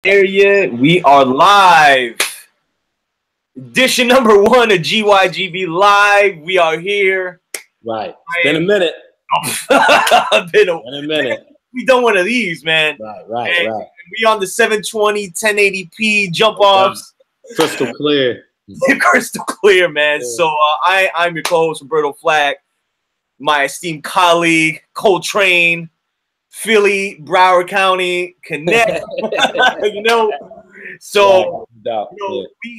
There yet. We are live. Edition number 1 of GYGB Live. We are here. Right. It's been a minute. been a minute. We done one of these, man. Right. We on the 720, 1080p jump offs. Crystal clear. Crystal clear, man. Yeah. So I'm your co-host, Roberto Flack. My esteemed colleague, Coltrane, Philly, Broward County, Connect. So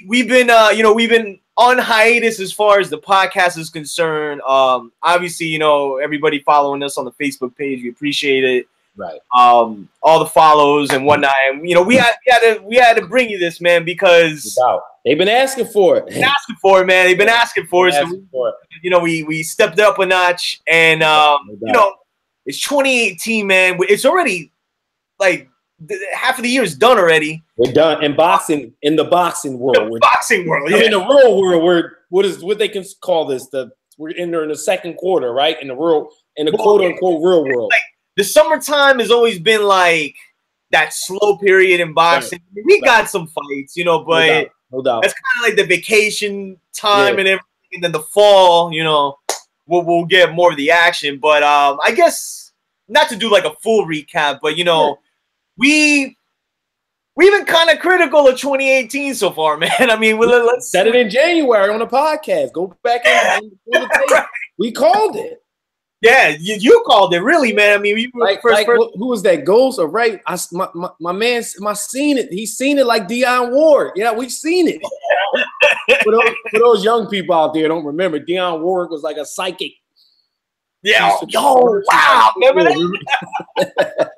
we've been on hiatus as far as the podcast is concerned. Obviously, everybody following us on the Facebook page, we appreciate it. Right. All the follows and whatnot. And we had to bring you this, man, because they've been asking for it. They've been asking for it, man. They've been asking for it. So we stepped it up a notch, and it's 2018, man. It's already like half of the year is done already. We're done in boxing. In the boxing world, in the real world, what they can call this. We're entering the second quarter, right? In the quote unquote real world. Like, the summertime has always been like that slow period in boxing. Right. We got some fights, but no doubt. That's kind of like the vacation time and everything. And then the fall, we'll get more of the action. But I guess not to do like a full recap, but we've been kind of critical of 2018 so far, man. I mean, let's said it in January on the podcast. Go back and right. We called it. Yeah, you called it, really, man. I mean, you were the first person. Who was that? Ghost or right? My man, seen it. He's seen it like Deion Ward. Yeah, we've seen it. for those young people out there don't remember, Deion Ward was like a psychic. Yeah. Wow. Remember that?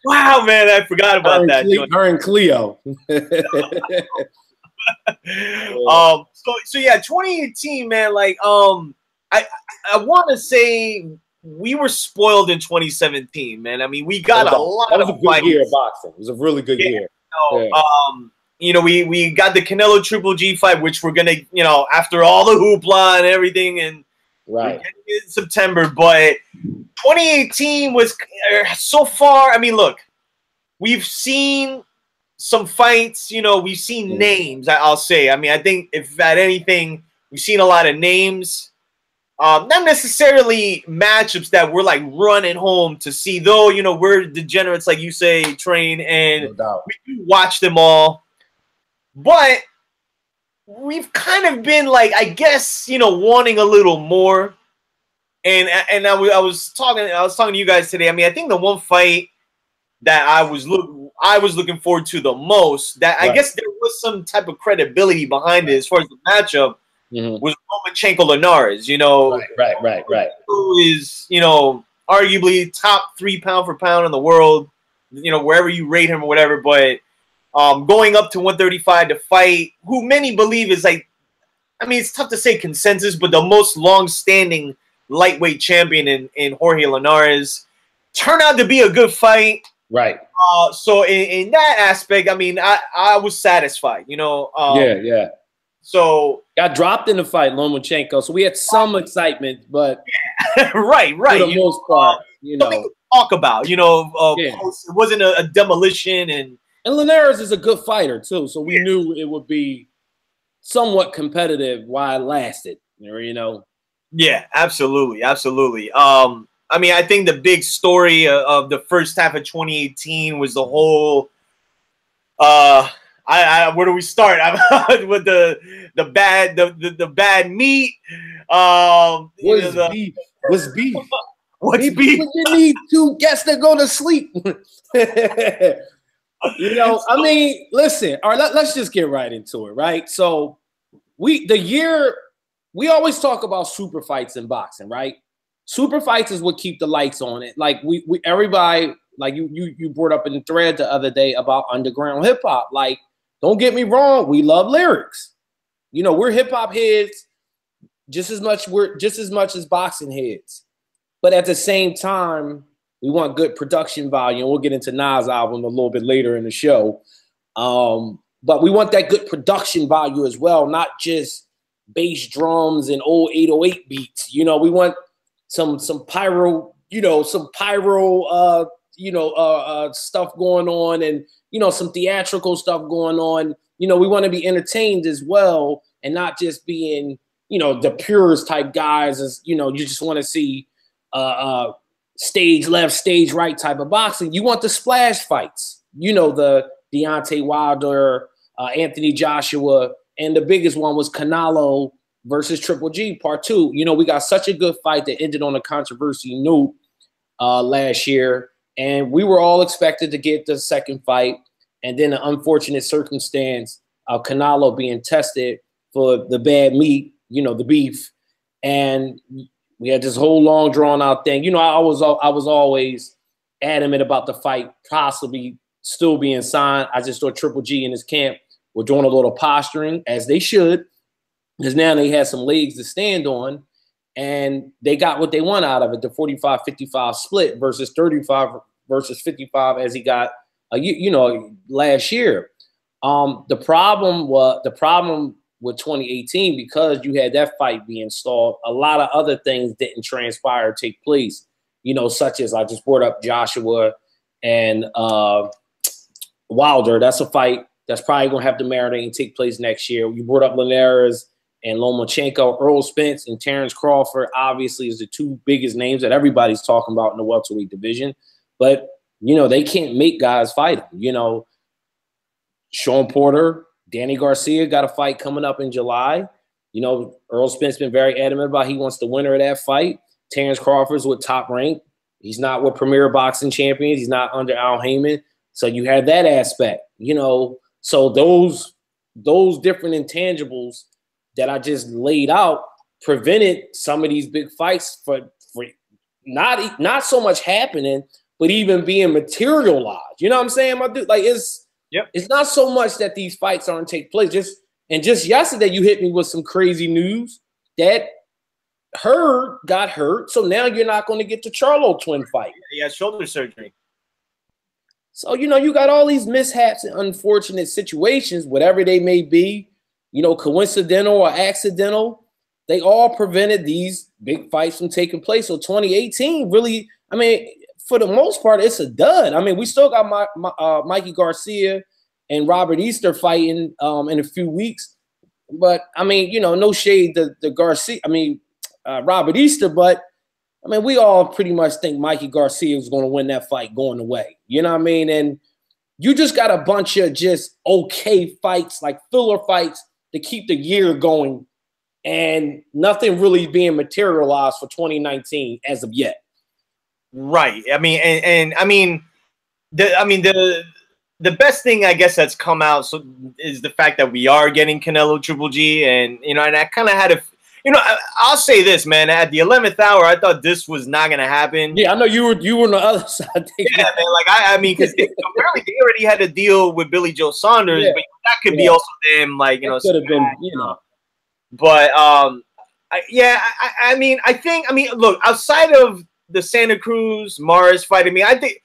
Wow, man, I forgot about that. Her and Cleo. So yeah, 2018, man. Like, I want to say we were spoiled in 2017, man. I mean, we got a lot of a good year of boxing. It was a really good year. We got the Canelo Triple G fight, which we're gonna, after all the hoopla and everything, and right in September. But 2018 was so far. I mean, look, we've seen some fights. We've seen names. I'll say. I mean, I think if at anything, we've seen a lot of names. Not necessarily matchups that we're like running home to see, though. We're degenerates, like you say, Train, and we do watch them all. But we've kind of been like, I guess, wanting a little more. And I was talking to you guys today. I mean, I think the one fight that I was looking forward to the most, that I guess there was some type of credibility behind it as far as the matchup. Was Lomachenko Linares, Right. Who is, arguably top 3 pound for pound in the world, wherever you rate him or whatever. But going up to 135 to fight, who many believe is like, I mean, it's tough to say consensus, but the most long-standing lightweight champion in Jorge Linares, turned out to be a good fight. Right. So in that aspect, I mean, I was satisfied, yeah. So got dropped in the fight, Lomachenko. So we had some excitement, but right. For the most part, something to talk about. It wasn't a demolition, and Linares is a good fighter too. So we knew it would be somewhat competitive while it lasted. Yeah, absolutely. I mean, I think the big story of the first half of 2018 was the whole. Where do we start? With the bad meat. Beef? What's beef? What's beef? You need 2 guests to go to sleep. I mean, listen. All right, let's just get right into it, right? So we always talk about super fights in boxing, right? Super fights is what keep the lights on it. Like everybody, like you brought up in the thread the other day about underground hip hop. Like, don't get me wrong, we love lyrics. We're hip hop heads just as much as boxing heads. But at the same time, we want good production value. And we'll get into Nas' album a little bit later in the show. But we want that good production value as well, not just bass drums and old 808 beats. We want some pyro, stuff going on, and some theatrical stuff going on. We want to be entertained as well, and not just being the purist type guys. As you just want to see stage left, stage right type of boxing. You want the splash fights. The Deontay Wilder, Anthony Joshua, and the biggest one was Canelo versus Triple G Part 2. We got such a good fight that ended on a controversy note last year, and we were all expected to get the second fight, and then the unfortunate circumstance of Canelo being tested for the bad meat, the beef, and we had this whole long drawn out thing. I was always adamant about the fight possibly still being signed. I just thought Triple G and his camp were doing a little posturing, as they should, because now they had some legs to stand on, and they got what they want out of it, the 45-55 split versus 35 versus 55 as he got, last year. The problem with 2018, because you had that fight being stalled, a lot of other things didn't transpire or take place, such as I just brought up Joshua and Wilder. That's a fight that's probably going to have to marinate and take place next year. You brought up Leonard and Lomachenko. Earl Spence and Terrence Crawford obviously is the two biggest names that everybody's talking about in the welterweight division. But, they can't make guys fight them. Sean Porter, Danny Garcia got a fight coming up in July. Earl Spence been very adamant about he wants the winner of that fight. Terrence Crawford's with Top Rank. He's not with Premier Boxing Champions. He's not under Al Heyman. So you have that aspect, So those different intangibles that I just laid out prevented some of these big fights for not so much happening, but even being materialized. You know what I'm saying, my dude? Like it's not so much that these fights aren't take place. Just yesterday you hit me with some crazy news that Hurd got hurt, so now you're not going to get the Charlo twin fight. He had shoulder surgery. So, you got all these mishaps and unfortunate situations, whatever they may be, coincidental or accidental, they all prevented these big fights from taking place. So 2018 really, for the most part, it's a dud. We still got Mikey Garcia and Robert Easter fighting in a few weeks. But, no shade to Garcia, Robert Easter, but we all pretty much think Mikey Garcia was going to win that fight going away. You know what I mean? And you just got a bunch of just okay fights, like filler fights to keep the year going, and nothing really being materialized for 2019 as of yet. Right. The best thing I guess that's come out is the fact that we are getting Canelo Triple G, and and I kind of had a. I'll say this, man. At the 11th hour, I thought this was not going to happen. Yeah, I know you were on the other side. Yeah, man. Because apparently they already had a deal with Billy Joe Saunders, but that could be also them, could have been, But look, outside of the Santa Cruz Morris fight, I think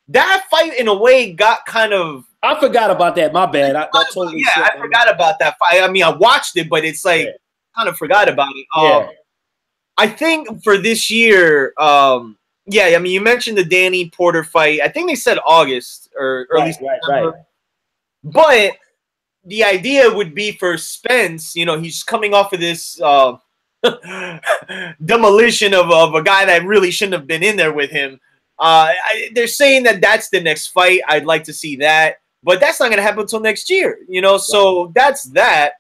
that fight in a way got kind of. I forgot about that. My bad. I forgot about that fight. I watched it, but it's like. Kind of forgot about it. I think for this year, you mentioned the Danny Porter fight. I think they said August or early September. Right. But the idea would be for Spence, he's coming off of this demolition of a guy that really shouldn't have been in there with him. They're saying that that's the next fight. I'd like to see that. But that's not going to happen until next year, So that's that.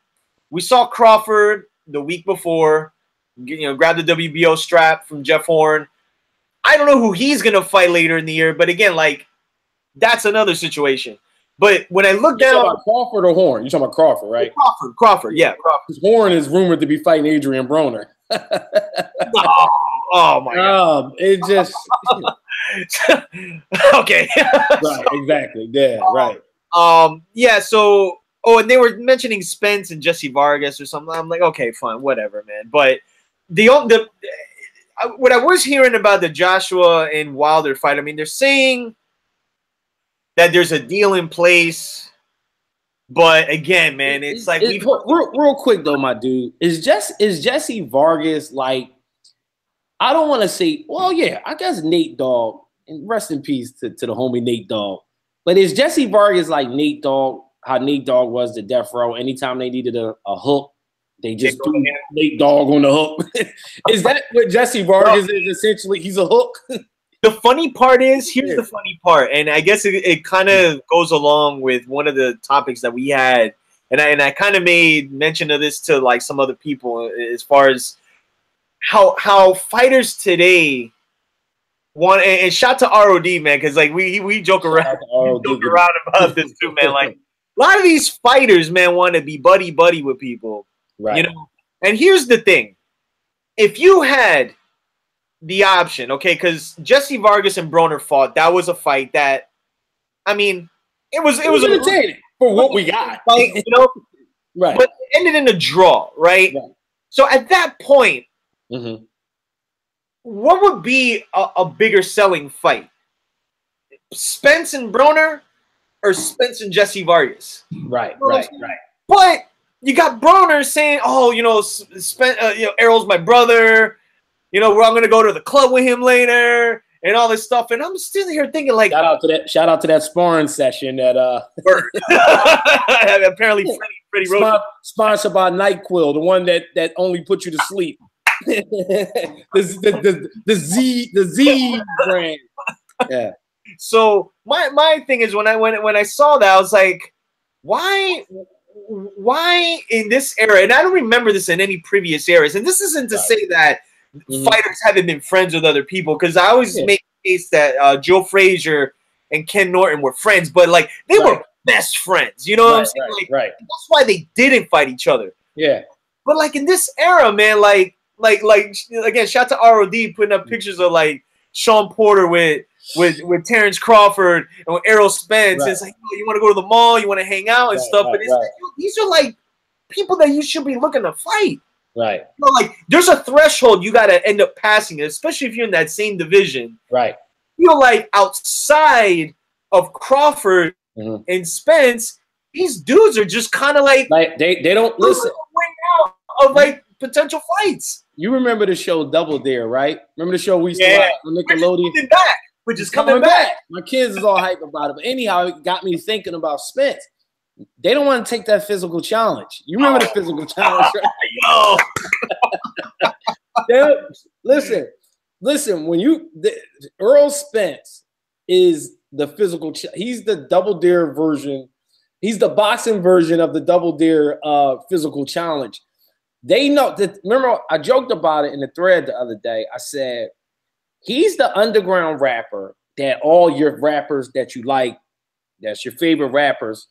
We saw Crawford the week before, grab the WBO strap from Jeff Horn. I don't know who he's going to fight later in the year, but again, that's another situation. But when I look down, talking about Crawford or Horn? You're talking about Crawford, right? Crawford, yeah. Crawford. Horn is rumored to be fighting Adrian Broner. Oh my God! It just okay. Right, exactly. Yeah, right. So. Oh, and they were mentioning Spence and Jesse Vargas or something. I'm like, okay, fine, whatever, man. But what I was hearing about the Joshua and Wilder fight, they're saying that there's a deal in place. But again, man, it's like real quick though, my dude. Is Jesse Vargas I don't want to say, well, yeah, I guess Nate Dogg and rest in peace to the homie Nate Dogg. But is Jesse Vargas like Nate Dogg, how Nate Dogg was to Death Row? Anytime they needed a hook, they just threw Nate Dogg on the hook. Is that what Jesse Vargas is essentially? He's a hook? The funny part is, here's the funny part, and I guess it kind of goes along with one of the topics that we had, and I kind of made mention of this to like some other people as far as how fighters today want, and shout to ROD, man, because like we joke around about this too, man. Like a lot of these fighters, man, want to be buddy with people, right? You know, and here's the thing: if you had the option, okay, because Jesse Vargas and Broner fought, that was a fight that, I mean, it was entertaining for what we got, fight, you know, right? But it ended in a draw, right? So at that point, what would be a bigger selling fight? Spence and Broner or Spence and Jesse Vargas? Right. But you got Broner saying, "Oh, you know, Spence, you know, Errol's my brother. You know, I'm gonna go to the club with him later and all this stuff." And I'm still here thinking, like, shout out to that sparring session that apparently Freddie wrote. Sponsored by NyQuil, the one that only put you to sleep. the Z brand. Yeah. So my thing is when I saw that, I was like, why in this era? And I don't remember this in any previous eras. And this isn't to say that fighters haven't been friends with other people, because I always make the case that Joe Frazier and Ken Norton were friends, but like they were best friends. You know what I'm saying? Like, that's why they didn't fight each other. Yeah. But like in this era, man, like again, shout to ROD putting up pictures of like Sean Porter with Terrence Crawford and with Errol Spence. It's like, oh, you want to go to the mall, you want to hang out and stuff. But it's like, these are like people that you should be looking to fight. Right. You know, like there's a threshold you got to end up passing, especially if you're in that same division. Right. You know, like outside of Crawford and Spence, these dudes are just kind of like they don't listen. Way out of like potential fights. You remember the show Double Dare, right? Remember the show we used to watch on Nickelodeon? Which is coming back. My kids is all hype about it. But anyhow, it got me thinking about Spence. They don't want to take that physical challenge. You remember the physical challenge, right? Yo. Listen. When Earl Spence is the physical. He's the Double Dare version. He's the boxing version of the Double Dare physical challenge. They know that. Remember, I joked about it in the thread the other day. I said he's the underground rapper that all your rappers that you like, that's your favorite rappers,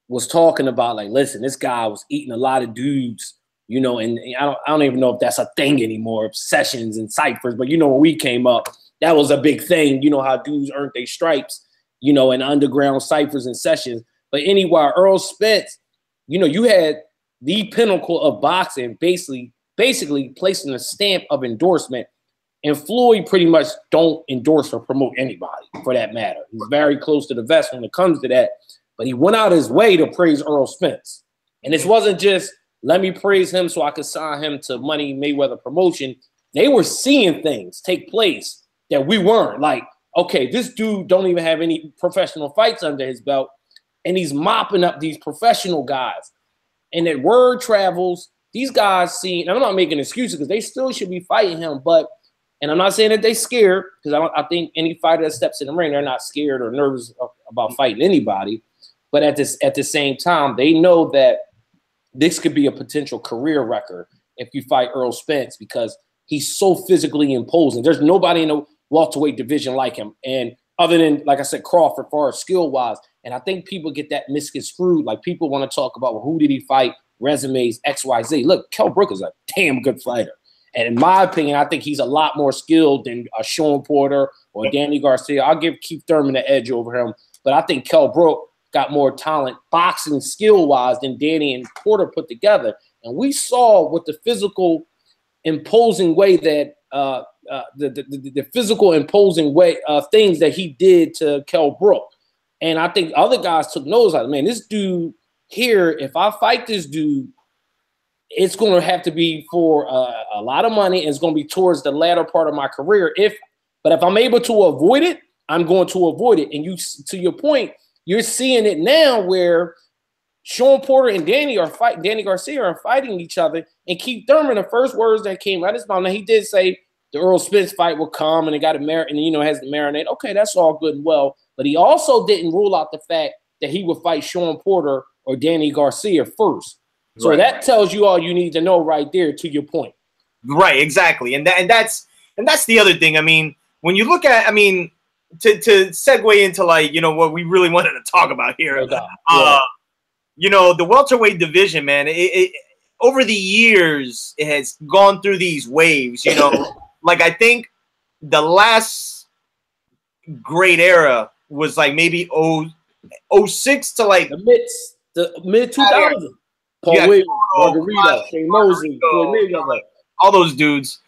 was talking about. Like, listen, this guy was eating a lot of dudes, you know, and I don't even know if that's a thing anymore, sessions and ciphers. But you know, when we came up, that was a big thing. You know how dudes earned their stripes, you know, in underground ciphers and sessions. But anyway, Earl Spence, you know, you had the pinnacle of boxing, basically placing a stamp of endorsement. And Floyd pretty much don't endorse or promote anybody for that matter. He's very close to the vest when it comes to that. But he went out his way to praise Earl Spence. And this wasn't just, let me praise him so I could sign him to Money Mayweather promotion. They were seeing things take place that we weren't. Like, okay, this dude don't even have any professional fights under his belt, and he's mopping up these professional guys. And that word travels. These guys see, and I'm not making excuses because they still should be fighting him, but, and I'm not saying that they're scared, because I think any fighter that steps in the ring, they're not scared or nervous about fighting anybody. But at the same time, they know that this could be a potential career record if you fight Earl Spence, because he's so physically imposing. There's nobody in the welterweight division like him. And other than, like I said, Crawford, far as skill-wise. And I think people get that misconstrued. Like, people want to talk about, well, who did he fight, resumes, X, Y, Z. Look, Kell Brook is a damn good fighter. And in my opinion, I think he's a lot more skilled than Sean Porter or Danny Garcia. I'll give Keith Thurman the edge over him. But I think Kell Brook got more talent boxing skill-wise than Danny and Porter put together. And we saw with the physical imposing way that the physical imposing way things that he did to Kell Brook. And I think other guys took notice, like, man, this dude here, if I fight this dude, it's going to have to be for a lot of money, and it's going to be towards the latter part of my career. But if I'm able to avoid it, I'm going to avoid it. And to your point, you're seeing it now where Sean Porter and Danny Garcia are fighting each other. And Keith Thurman, the first words that came out of his mouth, now he did say the Earl Spence fight will come and it got to has to marinate. Okay, that's all good and well. But he also didn't rule out the fact that he would fight Sean Porter or Danny Garcia first. So that tells you all you need to know right there, to your point. Right, exactly. And that's the other thing. I mean, when you look at, I mean, to segue into like, what we really wanted to talk about here. The welterweight division, man, it over the years, it has gone through these waves, like I think the last great era was like maybe 06 to like the mid 2000s. Paul Williams, Margarito, Shane Mosley, all those dudes.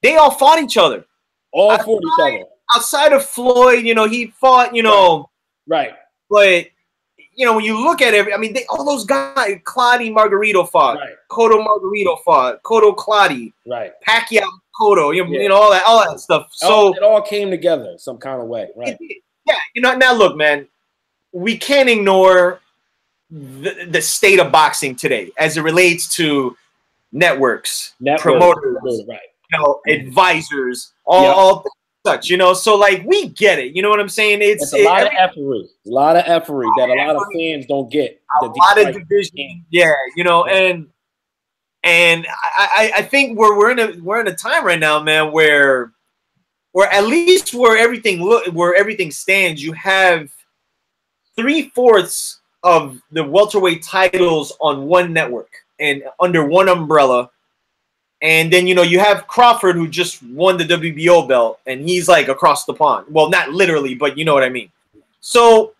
They all fought each other. All fought each other. Outside of Floyd, he fought, Right. But when you look at all those guys, Clottey Margarito fought, Cotto Margarito fought, Cotto Clottey, Pacquiao Cotto, all that stuff. So it all came together some kind of way, right? Now look, man, we can't ignore the state of boxing today as it relates to networks, promoters, advisors, all such, so like we get it. You know what I'm saying? It's a lot of effery that a lot of fans don't get. A lot of division, and I think we're in a time right now, man, where at least where everything stands, you have 3/4 of the welterweight titles on one network and under one umbrella. And then, you have Crawford, who just won the WBO belt, and he's like across the pond. Well, not literally, but you know what I mean. So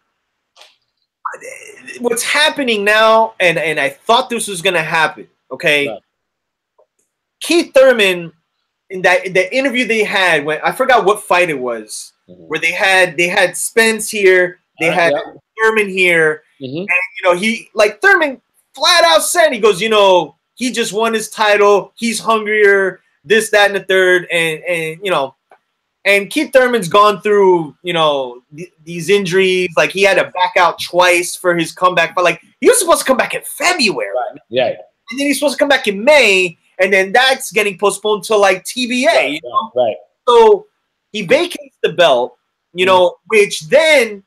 what's happening now, and I thought this was going to happen, okay? Right. Keith Thurman, in the interview they had, when I forgot what fight it was, where they had Spence here, they had Thurman here, and Thurman flat out said, he goes, he just won his title, he's hungrier, this, that, and the third, and Keith Thurman's gone through these injuries. Like he had to back out twice for his comeback, but like he was supposed to come back in February, and then he's supposed to come back in May, and then that's getting postponed to like TBA, So he vacates the belt, which then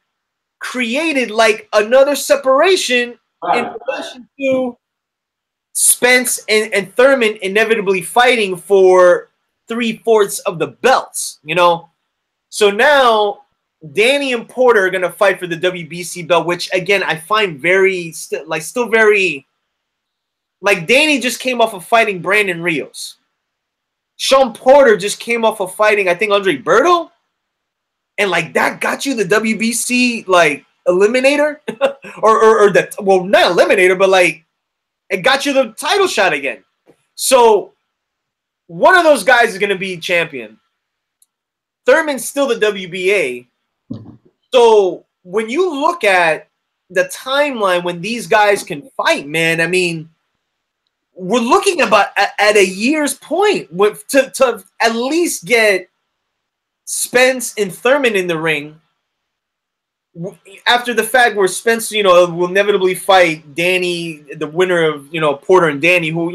created like another separation in relation to Spence and Thurman inevitably fighting for 3/4 of the belts, So now Danny and Porter are going to fight for the WBC belt, which again, I find still very, like Danny just came off of fighting Brandon Rios. Sean Porter just came off of fighting, I think, Andre Berto. And like that got you the WBC like eliminator or not eliminator, but like it got you the title shot again. So one of those guys is going to be champion. Thurman's still the WBA. So when you look at the timeline when these guys can fight, man, I mean, we're looking about at a year's point to at least get Spence and Thurman in the ring. After the fact where Spence, will inevitably fight Danny, the winner of, Porter and Danny, who,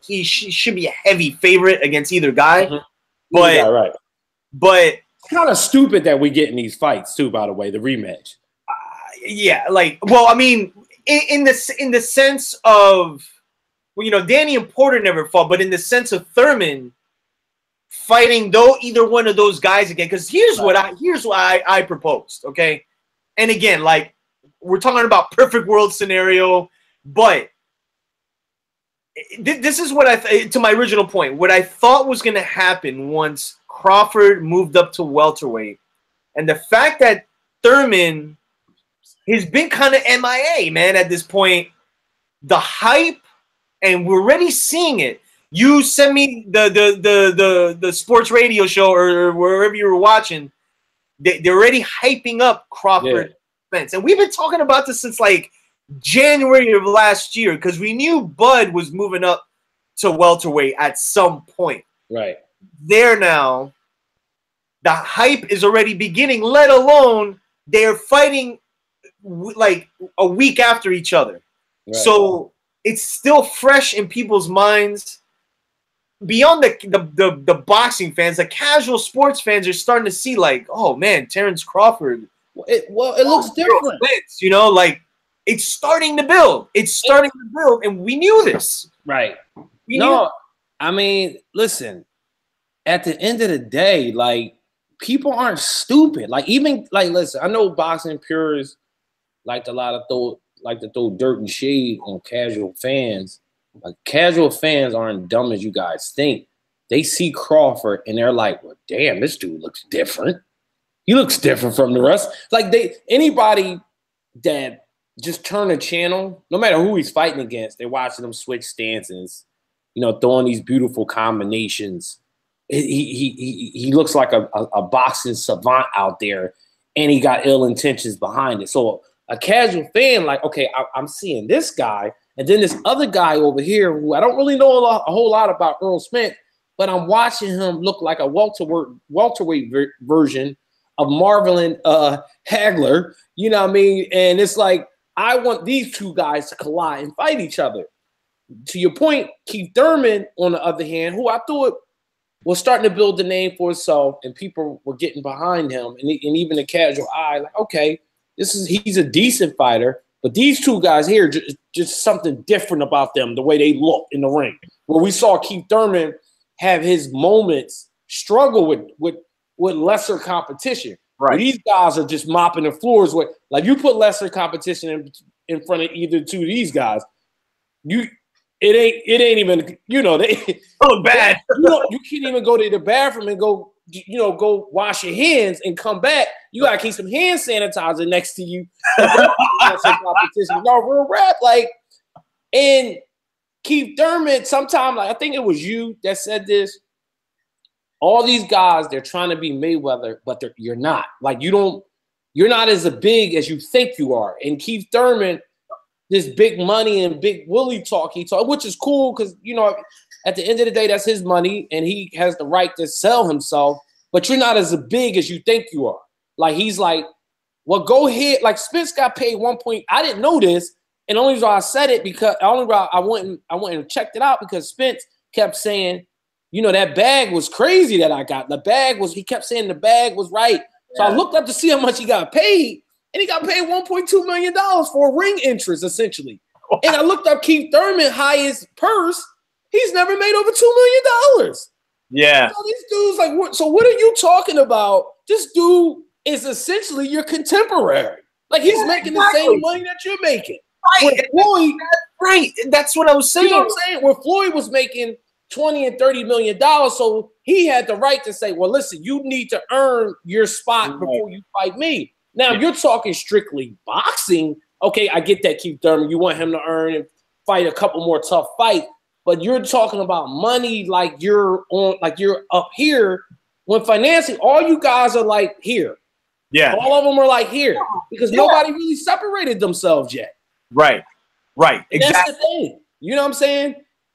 he should be a heavy favorite against either guy. But it's kind of stupid that we get in these fights too, by the way, the rematch. I mean, in the sense of, Danny and Porter never fought, but in the sense of Thurman fighting either one of those guys again, because here's what I proposed, okay? And again, like we're talking about perfect world scenario, but this is what to my original point, what I thought was going to happen once Crawford moved up to welterweight, and the fact that Thurman has been kind of MIA, man, at this point, the hype, and we're already seeing it. You sent me the sports radio show or wherever you were watching. They're already hyping up Crawford Spence. And we've been talking about this since like January of last year because we knew Bud was moving up to welterweight at some point. Right. There now. the hype is already beginning, let alone they're fighting like a week after each other. Right. So it's still fresh in people's minds. Beyond the boxing fans, the casual sports fans are starting to see like, oh man, Terrence Crawford. It looks different. Spence, you know, like it's starting to build. It's starting to build, and we knew this. Right. I mean, listen, at the end of the day, like, people aren't stupid. Like, even like, listen, I know boxing purists like to throw dirt and shade on casual fans. Like, casual fans aren't dumb as you guys think. They see Crawford and they're like, well, damn, this dude looks different. He looks different from the rest. Like, anybody that just turn a channel, no matter who he's fighting against, they're watching him switch stances, you know, throwing these beautiful combinations. He looks like a boxing savant out there, and he got ill intentions behind it. So a casual fan, like, okay, I'm seeing this guy, and then this other guy over here who I don't really know a whole lot about, Earl Spence, but I'm watching him look like a welterweight version of Marvin Hagler. You know what I mean? And it's like, I want these two guys to collide and fight each other. To your point, Keith Thurman, on the other hand, who I thought was starting to build the name for himself, and people were getting behind him, and even a casual eye, like, okay, he's a decent fighter, but these two guys here, just something different about them, the way they look in the ring. Where we saw Keith Thurman have his moments struggle with lesser competition. Right. These guys are just mopping the floors with, like, you put lesser competition in front of either two of these guys, it ain't even, you know, they look bad. You can't even go to the bathroom and go wash your hands and come back. You gotta keep some hand sanitizer next to you. No, real rap, like, and Keith Thurman, sometime, like, I think it was you that said this. All these guys, they're trying to be Mayweather, but you're not. Like, you're not as big as you think you are. And Keith Thurman, this big money and big Willie talk he talk, which is cool because, you know, at the end of the day, that's his money and he has the right to sell himself, but you're not as big as you think you are. Like, he's like, well, go ahead. Like, Spence got paid I didn't know this, and the only reason I said it because I went and checked it out because Spence kept saying, you know, that bag was crazy that I got. He kept saying the bag was right. So I looked up to see how much he got paid. And he got paid $1.2 million for ring interest, essentially. Wow. And I looked up Keith Thurman, highest purse. He's never made over $2 million. Yeah. So these dudes, like, so what are you talking about? This dude is essentially your contemporary. Like, he's making the same money that you're making. Right. Floyd, right. That's what I was saying. You know what I'm saying? Where Floyd was making $20 and $30 million, so he had the right to say, well, listen, you need to earn your spot before you fight me. Now, you're talking strictly boxing. Okay, I get that, Keith Thurman. You want him to earn and fight a couple more tough fights, but you're talking about money like you're up here. When financially, all you guys are like here. Yeah. All of them are like here because nobody really separated themselves yet. Right. Exactly. That's the thing. You know what I'm saying?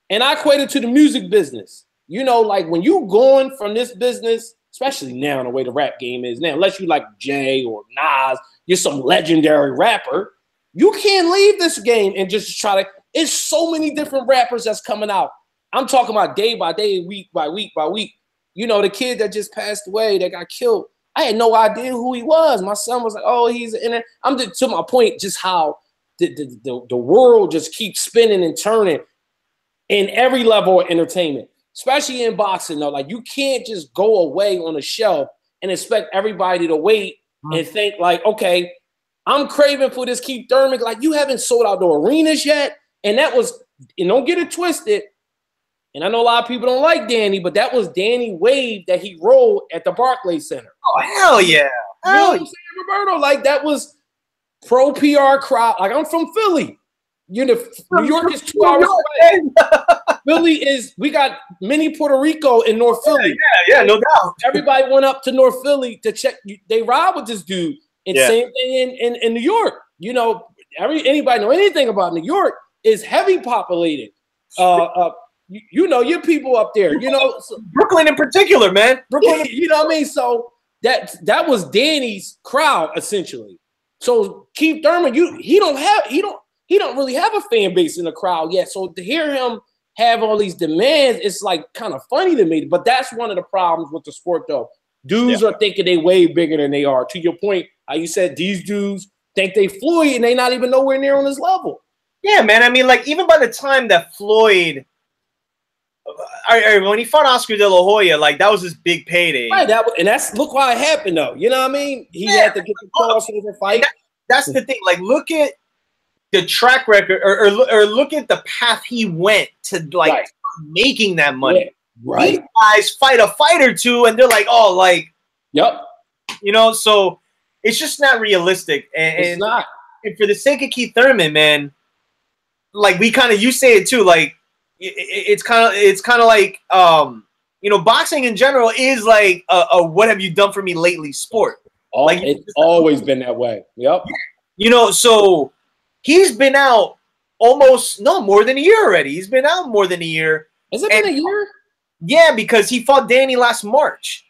And I equate it to the music business. You know, like, when you going from this business, especially now the way the rap game is now, unless you like Jay or Nas, you're some legendary rapper, you can't leave this game and just try to, it's so many different rappers that's coming out. I'm talking about day by day, week by week by week. You know, the kid that just passed away, that got killed, I had no idea who he was. My son was like, oh, he's in there. I'm just, to my point, just how the world just keeps spinning and turning in every level of entertainment. Especially in boxing, though, like, you can't just go away on a shelf and expect everybody to wait and think like, okay, I'm craving for this Keith Thurman. Like, you haven't sold out the arenas yet. And that was, and don't get it twisted, and I know a lot of people don't like Danny, but that was Danny Wave that he rolled at the Barclays Center. Oh, hell yeah. You know what I'm saying, Roberto? Like, that was pro PR crowd. Like, I'm from Philly. New York is 2 hours away. Philly we got mini Puerto Rico in North Philly. Yeah, no doubt. Everybody went up to North Philly to check. They ride with this dude. And same thing in New York. You know, anybody know anything about New York is heavy populated. You know, your people up there, you know. Brooklyn in particular, man. Brooklyn, you know what I mean? So that was Danny's crowd essentially. So Keith Thurman, he don't really have a fan base in the crowd yet. So to hear him have all these demands, it's like kind of funny to me. But that's one of the problems with the sport, though. Dudes are thinking they way bigger than they are. To your point, how you said these dudes think they Floyd and they not even nowhere near on this level. Yeah, man. I mean, like, even by the time that Floyd, when he fought Oscar De La Hoya, like, that was his big payday. Right, look why it happened, though. You know what I mean? He had to get the crossover fight. That's the thing. Like, look at the track record, or look at the path he went to, like, making that money. Yeah. Right. These guys fight a fight or two, and they're like, oh, like, yep. You know, so it's just not realistic. And it's not. And for the sake of Keith Thurman, man, like, you say it too, like, it's kind of like, you know, boxing in general is like a what have you done for me lately sport. Like, it's always been that way. Yep. You know, so he's been out more than a year already. He's been out more than a year. Has it been a year? Yeah, because he fought Danny last March.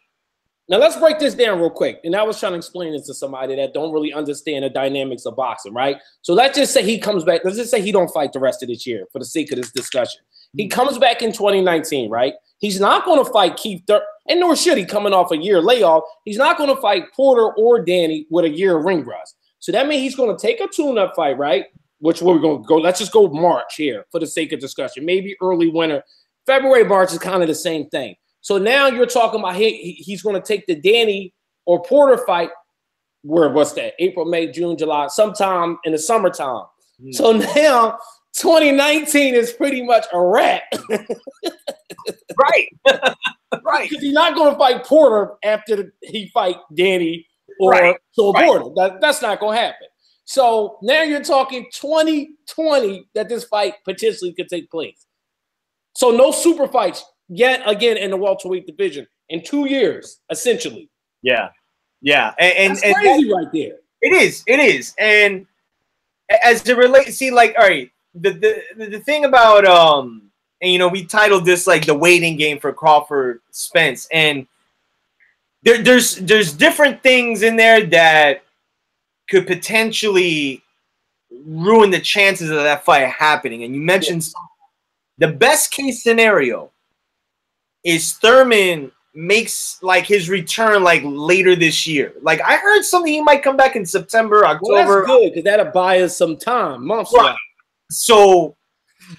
Now let's break this down real quick. And I was trying to explain this to somebody that don't really understand the dynamics of boxing, right? So let's just say he comes back. Let's just say he don't fight the rest of this year for the sake of this discussion. He comes back in 2019, right? He's not going to fight Keith Thurman, and nor should he, coming off a year layoff. He's not going to fight Porter or Danny with a year of ring rust. So that means he's going to take a tune-up fight, right? Which we're going to go. Let's just go March here for the sake of discussion. Maybe early winter. February, March is kind of the same thing. So now you're talking about he's going to take the Danny or Porter fight. What's that? April, May, June, July, sometime in the summertime. So now 2019 is pretty much a wrap. Right. Right. Because he's not going to fight Porter after he fight Danny or Porter. That's not going to happen. So now you're talking 2020 that this fight potentially could take place. So no super fights yet again in the welterweight division in 2 years, essentially. Yeah. Yeah. And that's crazy right there. It is. And as it relates, see, like, all right, the thing about and you know, we titled this like the waiting game for Crawford Spence, and there's different things in there that could potentially ruin the chances of that fight happening. And you mentioned the best case scenario is Thurman makes like his return like later this year. Like, I heard something he might come back in September, October. Well, that's good because that'll buy us some time, months. Right. So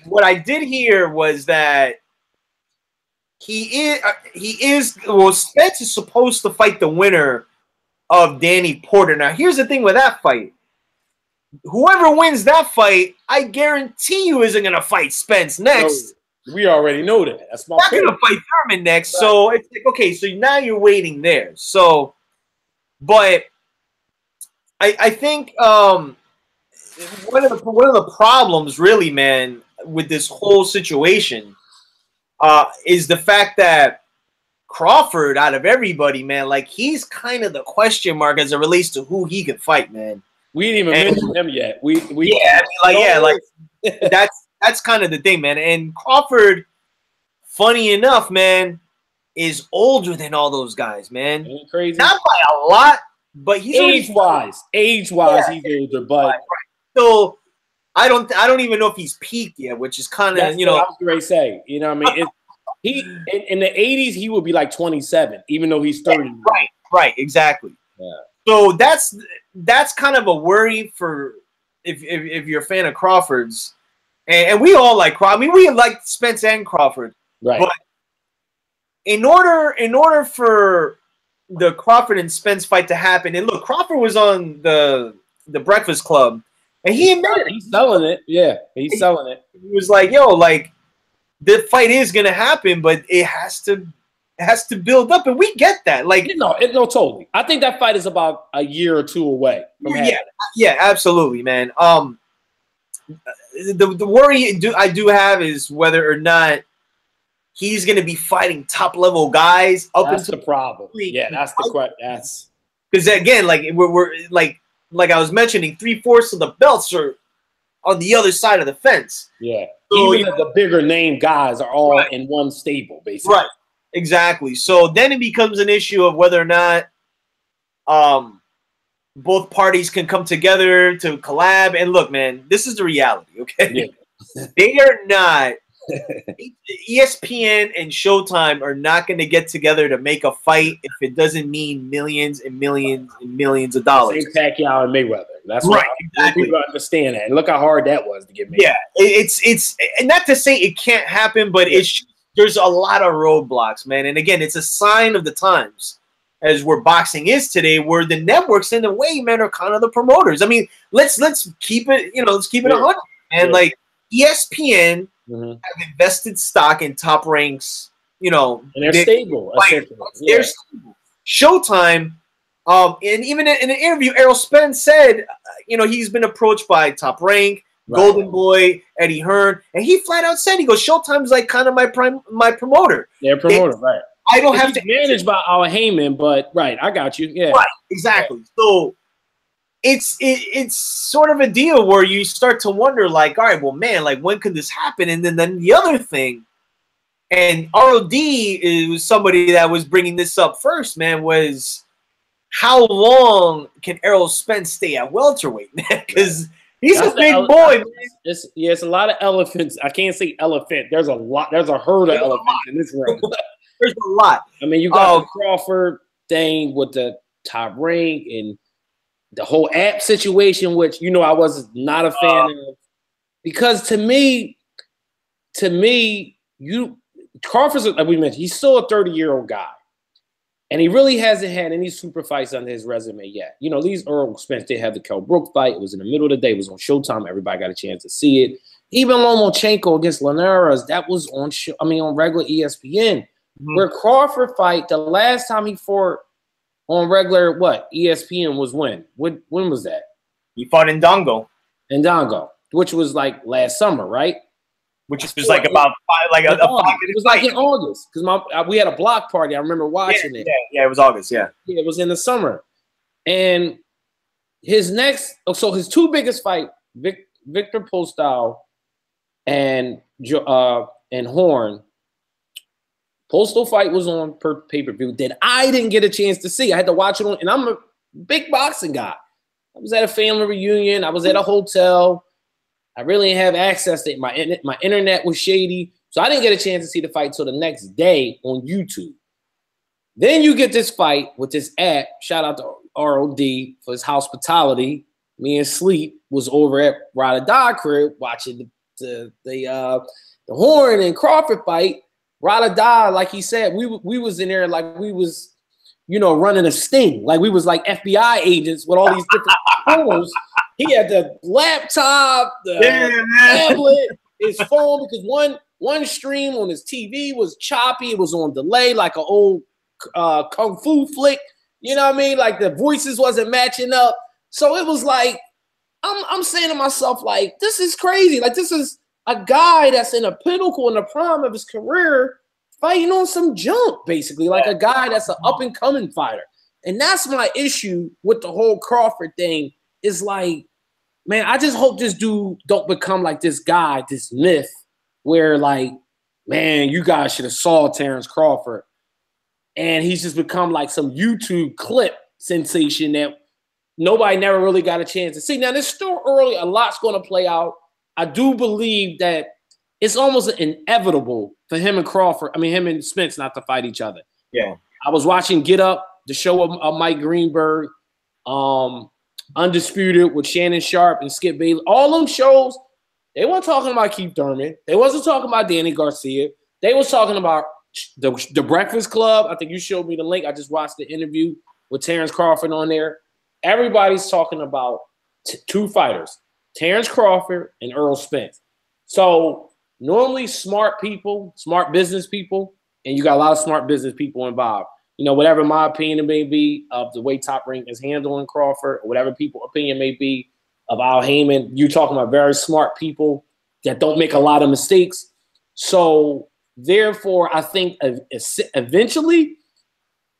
what I did hear was that Spence is supposed to fight the winner of Danny Porter. Now, here's the thing with that fight. Whoever wins that fight, I guarantee you isn't going to fight Spence next. No, we already know that. That's my point. Not going to fight Thurman next. Right. So it's like, okay, so now you're waiting there. So, but I think one of the problems really, man, with this whole situation is the fact that Crawford, out of everybody, man, like, he's kind of the question mark as it relates to who he can fight, man. We didn't even mention him yet. That's kind of the thing, man. And Crawford, funny enough, man, is older than all those guys, man. Ain't crazy. Not by a lot, but he's age-wise, he's older, but so I don't even know if he's peaked yet, which is kind of, you know, I was going to say, you know what I mean? He in the 80s, he would be like 27, even though he's 30. Yeah, right, exactly. Yeah. So that's kind of a worry for if you're a fan of Crawford's, and we all like Crawford. I mean, we like Spence and Crawford, right? But in order for the Crawford and Spence fight to happen, and look, Crawford was on the Breakfast Club, and he admitted he's selling it. Yeah, he's selling it. He was like, "Yo, like, the fight is gonna happen, but it has to build up," and we get that. Like, no, totally. I think that fight is about a year or two away from happening. Yeah, absolutely, man. The worry I do have is whether or not he's gonna be fighting top level guys. That's the problem. Yeah, that's the question. That's because again, like we're like I was mentioning, 3/4 of the belts are on the other side of the fence. Yeah. So, even the bigger name guys are all in one stable, basically. Right. Exactly. So then it becomes an issue of whether or not both parties can come together to collab. And look, man, this is the reality, okay? Yeah. They are not. ESPN and Showtime are not going to get together to make a fight if it doesn't mean millions and millions and millions of dollars. Same Pacquiao and Mayweather. That's right. Exactly. People understand that. And look how hard that was to get made. Yeah, it's and not to say it can't happen, but there's a lot of roadblocks, man. And again, it's a sign of the times, as where boxing is today, where the networks in a way, man, are kind of the promoters. I mean, let's keep it, let's keep it 100, and like ESPN. Have invested stock in Top Ranks, and they're stable. They're stable. Showtime, and even in an interview, Errol Spence said, he's been approached by Top Rank, Golden Boy, Eddie Hearn, and he flat out said, he goes, Showtime's like kind of my promoter. They're promoter, right? I don't have to managed by Al Heyman, but I got you. Yeah, right, exactly. Yeah. So. It's sort of a deal where you start to wonder, like, all right, well, man, like, when could this happen? And then the other thing, and ROD was somebody that was bringing this up first, man, was how long can Errol Spence stay at welterweight, man? Because he's a big boy, man. It's a lot of elephants. I can't say elephant. There's a lot. There's a herd of elephants in this room. There's a lot. I mean, you got the Crawford thing with the Top Rank and the whole app situation, which I was not a fan of, because to me, Crawford's, like we mentioned, he's still a 30-year-old guy, and he really hasn't had any super fights on his resume yet. These Earl Spence, they had the Kell Brook fight. It was in the middle of the day. It was on Showtime. Everybody got a chance to see it. Even Lomachenko against Leonard, that was on regular ESPN. Where Crawford fight, the last time he fought on regular ESPN was when? When was that? He fought in Dongo. In Dongo, which was like last summer, right? Which was like about it was like in August, because we had a block party. I remember watching it. Yeah, it was August. Yeah, it was in the summer. And his two biggest fight, Victor Postol and Horn. Postal fight was on pay-per-view that I didn't get a chance to see. I had to watch it on, and I'm a big boxing guy. I was at a family reunion. I was at a hotel. I really didn't have access to it. My internet was shady, so I didn't get a chance to see the fight till the next day on YouTube. Then you get this fight with this app. Shout out to ROD for his hospitality. Me and Sleep was over at Ride or Die crib watching the Horn and Crawford fight. Ride or Die, like he said, we was in there like we was, running a sting. Like we was like FBI agents with all these different phones. He had the laptop, the tablet, his phone, because one stream on his TV was choppy. It was on delay, like an old kung fu flick. You know what I mean? Like the voices wasn't matching up. So it was like, I'm saying to myself, like, this is crazy. Like, this is a guy that's in a pinnacle in the prime of his career fighting on some junk, basically, like a guy that's an up-and-coming fighter. And that's my issue with the whole Crawford thing, is like, man, I just hope this dude don't become like this guy, this myth, where like, man, you guys should have saw Terrence Crawford. And he's just become like some YouTube clip sensation that nobody never really got a chance to see. Now, it's still early. A lot's going to play out. I do believe that it's almost inevitable for him and Spence not to fight each other. Yeah. I was watching Get Up, the show of Mike Greenberg, Undisputed with Shannon Sharp and Skip Bayless. All them shows, they weren't talking about Keith Thurman. They wasn't talking about Danny Garcia. They was talking about the Breakfast Club. I think you showed me the link. I just watched the interview with Terrence Crawford on there. Everybody's talking about two fighters, Terrence Crawford and Earl Spence. So normally smart people, smart business people, and you got a lot of smart business people involved. Whatever my opinion may be of the way Top Rank is handling Crawford, or whatever people's opinion may be of Al Heyman, you're talking about very smart people that don't make a lot of mistakes. So therefore, I think eventually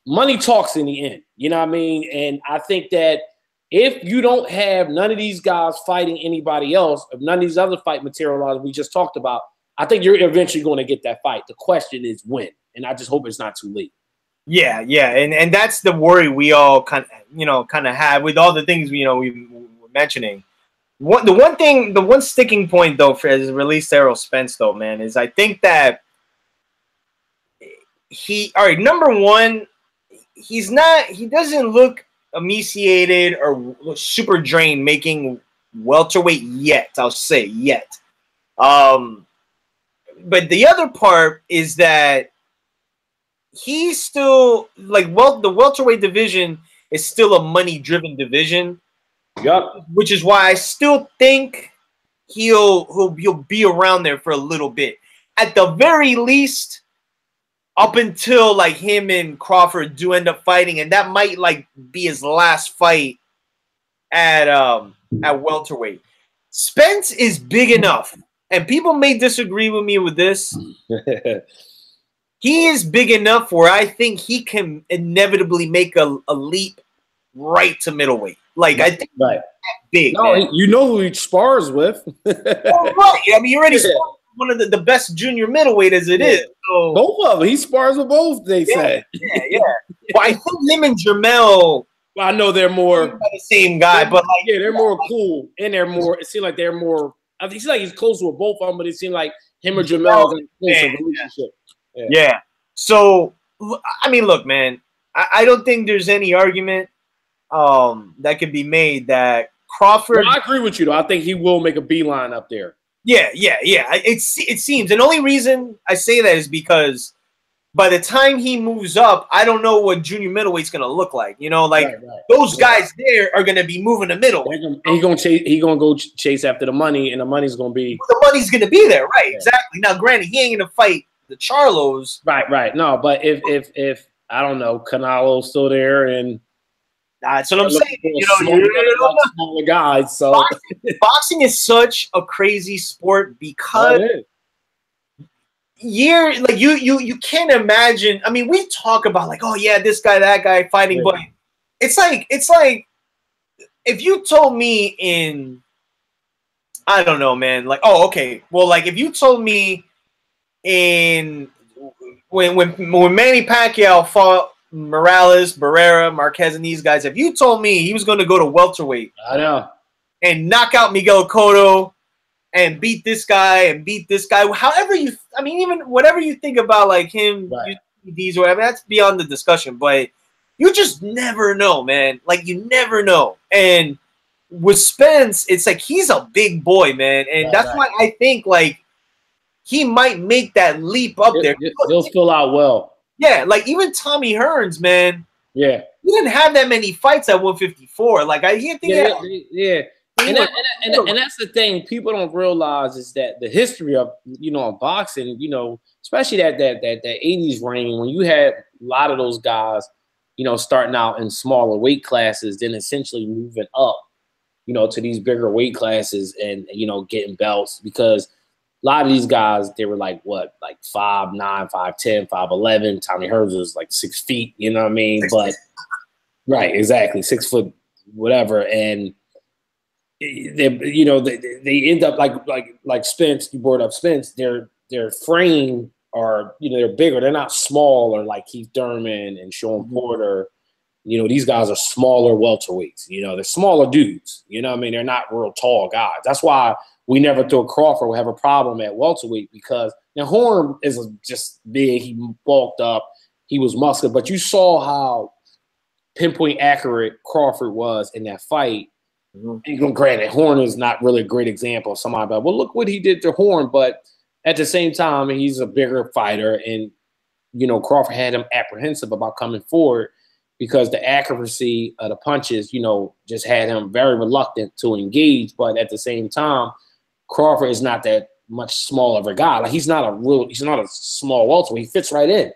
money talks in the end. You know what I mean? And I think that if you don't have none of these guys fighting anybody else, if none of these other fight material we just talked about, I think you're eventually going to get that fight. The question is when, and I just hope it's not too late. Yeah, yeah, and that's the worry we all kind of have with all the things we were mentioning. The one sticking point though for as released Errol Spence though, man, is I think that all right, number one, he doesn't look emaciated or super drained making welterweight yet. I'll say yet. But the other part is that he's still the welterweight division is still a money driven division. Yep. Which is why I still think he'll be around there for a little bit. At the very least, up until like him and Crawford do end up fighting, and that might like be his last fight at welterweight. Spence is big enough, and people may disagree with me with this. He is big enough where I think he can inevitably make a leap right to middleweight. Like I think right. Big. No, man. You know who he spars with. Oh, right. I mean, he already spars one of the best junior middleweight as it is. So. Both of them. He spars with both, they say. Yeah. Well, I think him and Jermell. Well, I know they're more the same guy, but like they're more cool and they're more. It seems like they're more. I think he's close with both of them, but it seemed like him and Jermell are in a closer relationship. Yeah. So I mean, look, man. I don't think there's any argument that could be made that Crawford. Well, I agree with you though. I think he will make a beeline up there. Yeah. It seems, and the only reason I say that is because by the time he moves up, I don't know what junior middleweight's gonna look like. You know, like those guys there are gonna be moving to middleweight. He's gonna go chase after the money, and the money's gonna be gonna be there, right? Yeah. Exactly. Now, granted, he ain't gonna fight the Charlos, right. No, but if I don't know, Canelo's still there, and that's what I'm saying. You know, smaller guys. So boxing is such a crazy sport because. You can't imagine. I mean, we talk about like, oh yeah, this guy, that guy fighting, but it's like if you told me in, I don't know, man, like, oh, okay, well, like if you told me in when Manny Pacquiao fought Morales, Barrera, Marquez, and these guys, if you told me he was going to go to welterweight, I know, and knock out Miguel Cotto. And beat this guy and beat this guy. However even whatever you think about like him, these or whatever, that's beyond the discussion. But you just never know, man. Like you never know. And with Spence, it's like he's a big boy, man, and that's why I think like he might make that leap up there. He'll fill out well. Yeah, like even Tommy Hearns, man. Yeah, he didn't have that many fights at 154. Like I think yeah. And that's the thing people don't realize is that the history of boxing, especially that 80s reign when you had a lot of those guys, starting out in smaller weight classes, then essentially moving up, to these bigger weight classes and getting belts, because a lot of these guys, they were like 5'9", 5'10", 5'11". Tommy Hearns was like 6 feet, you know what I mean? But right, exactly, 6 foot, whatever, and they end up like Spence. You brought up Spence. Their frame are they're bigger. They're not small or like Keith Thurman and Sean Porter. These guys are smaller welterweights. They're smaller dudes. You know what I mean? They're not real tall guys. That's why we never thought Crawford would have a problem at welterweight, because now Horn is just big. He bulked up. He was muscular, but you saw how pinpoint accurate Crawford was in that fight. And granted, Horn is not really a great example of somebody, but look what he did to Horn. But at the same time, he's a bigger fighter, and Crawford had him apprehensive about coming forward because the accuracy of the punches, just had him very reluctant to engage. But at the same time, Crawford is not that much smaller of a guy. Like he's not a small welterweight. He fits right in.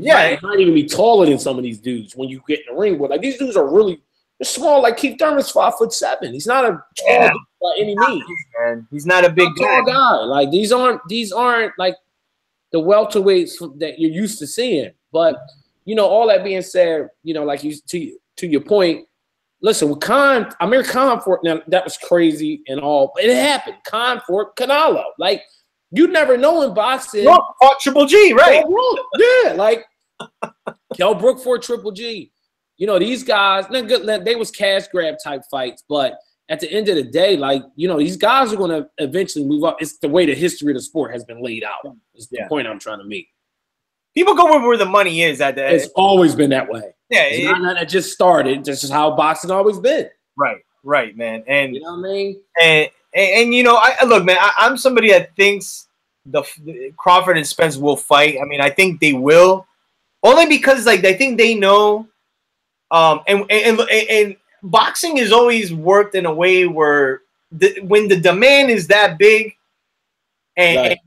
Yeah. He might even be taller than some of these dudes when you get in the ring. But like these dudes are really. They're small, like Keith Thurman's 5'7". He's not a tall guy by any means. Man. He's not a big tall guy. Like these aren't like the welterweights that you're used to seeing. But all that being said, like to your point, listen, with Amir Khan now that was crazy and all, but it happened. Khan fought Canelo. Like you never know in boxing. Triple G, right? Yeah, like Kell Brook for Triple G. You know, these guys, they was cash grab type fights, but at the end of the day, like, you know, these guys are going to eventually move up. It's the way the history of the sport has been laid out. It's the point I'm trying to make. People go where the money is at the end. It's always been that way. Yeah. It's not that it just started. This is how boxing always been. Right, man. And you know what I mean? And you know, look, man, I'm somebody that thinks the Crawford and Spence will fight. I mean, I think they will. Only because, like, I think they know, and boxing has always worked in a way where when the demand is that big, and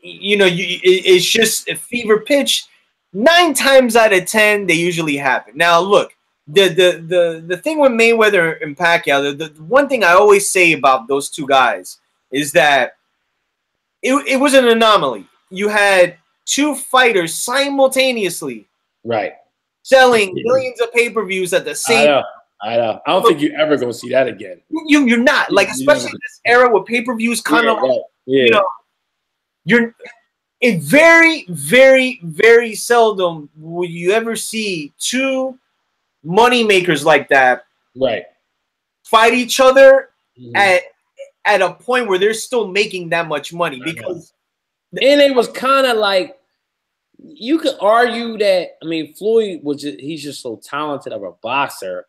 you know, it's just a fever pitch. 9 times out of 10, they usually happen. Now, look, the thing with Mayweather and Pacquiao, the one thing I always say about those two guys is that it was an anomaly. You had 2 fighters simultaneously, selling millions of pay-per-views at the same time. I know. I don't think you're ever gonna see that again. You're not, like, especially in this era where pay-per-views kind of, you know, it very, very, very seldom will you ever see 2 money makers like that fight each other at a point where they're still making that much money, because and it was kind of like, you could argue that, I mean, Floyd he's just so talented of a boxer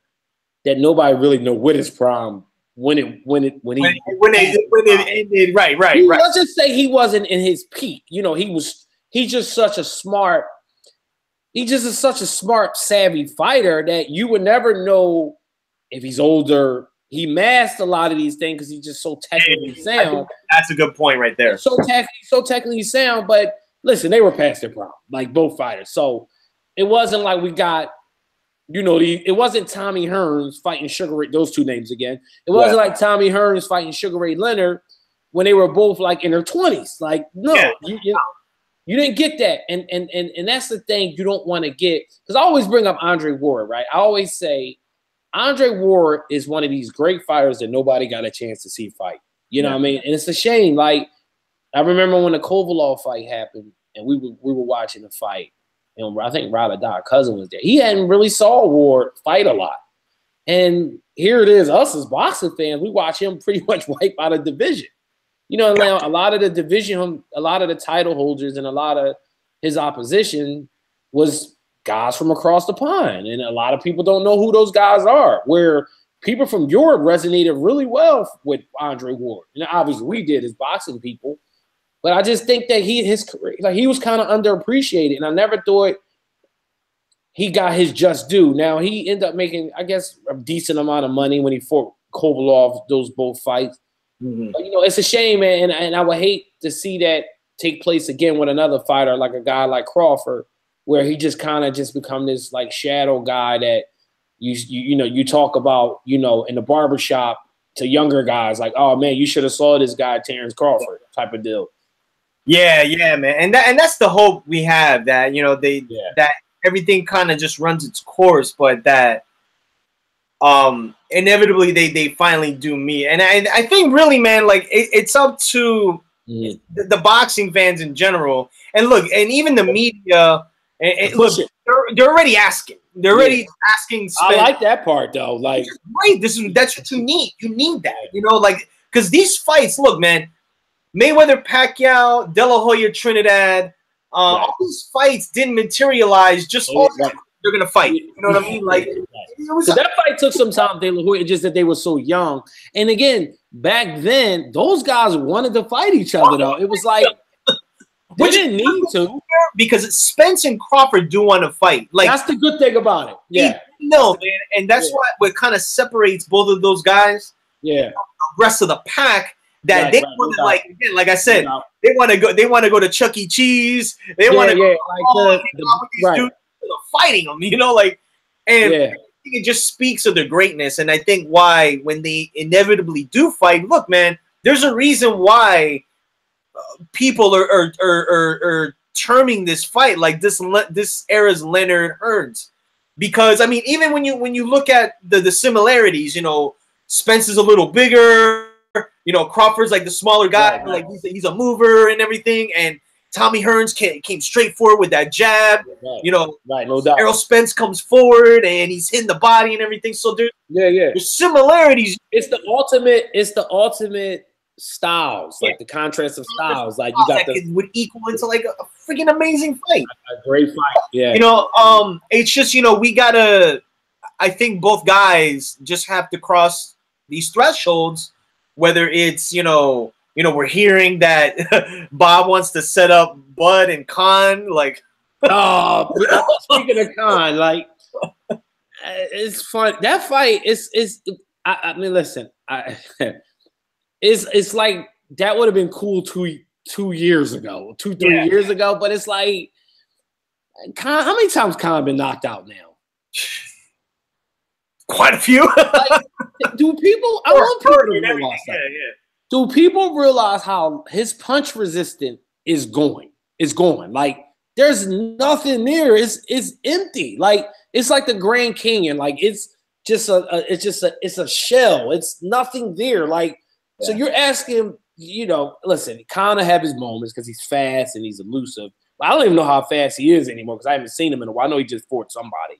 that nobody really know what his prime when it ended. Right. Let's just say he wasn't in his peak. You know, he's just such a smart, savvy fighter that you would never know if he's older. He masked a lot of these things because he's just so technically sound. That's a good point right there. So technically sound, but listen, they were past their prime, like both fighters. So it wasn't like we got, you know, it wasn't Tommy Hearns fighting Sugar Ray, those 2 names again. It wasn't like Tommy Hearns fighting Sugar Ray Leonard when they were both like in their 20s. Like, no, you didn't get that. And that's the thing you don't want to get. Because I always bring up Andre Ward, right? I always say Andre Ward is one of these great fighters that nobody got a chance to see fight. You know what I mean? And it's a shame. Like, I remember when the Kovalov fight happened and we were watching the fight. And I think Ryder Dodd cousin was there. He hadn't really saw Ward fight a lot. And here it is, us as boxing fans, we watch him pretty much wipe out a division. You know, now a lot of the division, a lot of the title holders and a lot of his opposition was guys from across the pond. And a lot of people don't know who those guys are, where people from Europe resonated really well with Andre Ward. And obviously we did as boxing people. But I just think that his career, like, he was kind of underappreciated, and I never thought he got his just due. Now he ended up making, I guess, a decent amount of money when he fought Kovalov, those both fights. But, you know, it's a shame, man, and I would hate to see that take place again with another fighter, like a guy like Crawford, where he just kind of just become this like shadow guy that you talk about, you know, in the barbershop to younger guys, like, oh man, you should have saw this guy Terrence Crawford type of deal. Yeah, man, and that's the hope we have, that, you know, that everything kind of just runs its course, but that inevitably they finally do meet. And I think really, man, like it's up to the boxing fans in general, and look, and even the media. And look, they're already asking. They're already asking. I like that part though. Like, right, that's what you need. You need that, you know, like, because these fights, look, man. Mayweather, Pacquiao, De La Hoya, Trinidad, all these fights didn't materialize just they're going to fight. You know what I mean? Like, so that fight took some time, De La Hoya, just that they were so young. And again, back then, those guys wanted to fight each other, though. It was like, they didn't need to. Because Spence and Crawford do want to fight. Like, that's the good thing about it. Yeah. No, man. And that's what kind of separates both of those guys. Yeah. The rest of the pack. That they want to, like, again, like I said, they want to go. They want to go to Chuck E. Cheese. They want to go. Like these dudes fighting them, you know, like, and I think it just speaks of their greatness. And I think why, when they inevitably do fight, look, man, there's a reason why people are terming this fight like this era's Leonard Hearns, because I mean, even when you look at the similarities, you know, Spence is a little bigger. You know, Crawford's like the smaller guy, like he's a mover and everything, and Tommy Hearns came straight forward with that jab. Right. You know, right, no doubt. Errol Spence comes forward and he's hitting the body and everything. So there's similarities. It's the ultimate styles, like the contrast of styles. Like you got would equal into like a freaking amazing fight. A great fight. Yeah. You know, it's just, you know, we gotta. I think both guys just have to cross these thresholds. Whether it's we're hearing that Bob wants to set up Bud and Khan. Like, oh, speaking of Khan, like, it's fun. That fight is. I mean, listen. It's like that would have been cool 2 years ago, 3 years ago. But it's like, Khan, how many times Khan been knocked out now? Quite a few. Like, do people? I want people to realize that. Yeah. Do people realize how his punch resistance is going? It's going. Like, there's nothing there. It's empty. Like, it's like the Grand Canyon. Like, it's a shell. It's nothing there. Like, so you're asking, listen, Conor have his moments because he's fast and he's elusive. I don't even know how fast he is anymore because I haven't seen him in a while. I know he just fought somebody.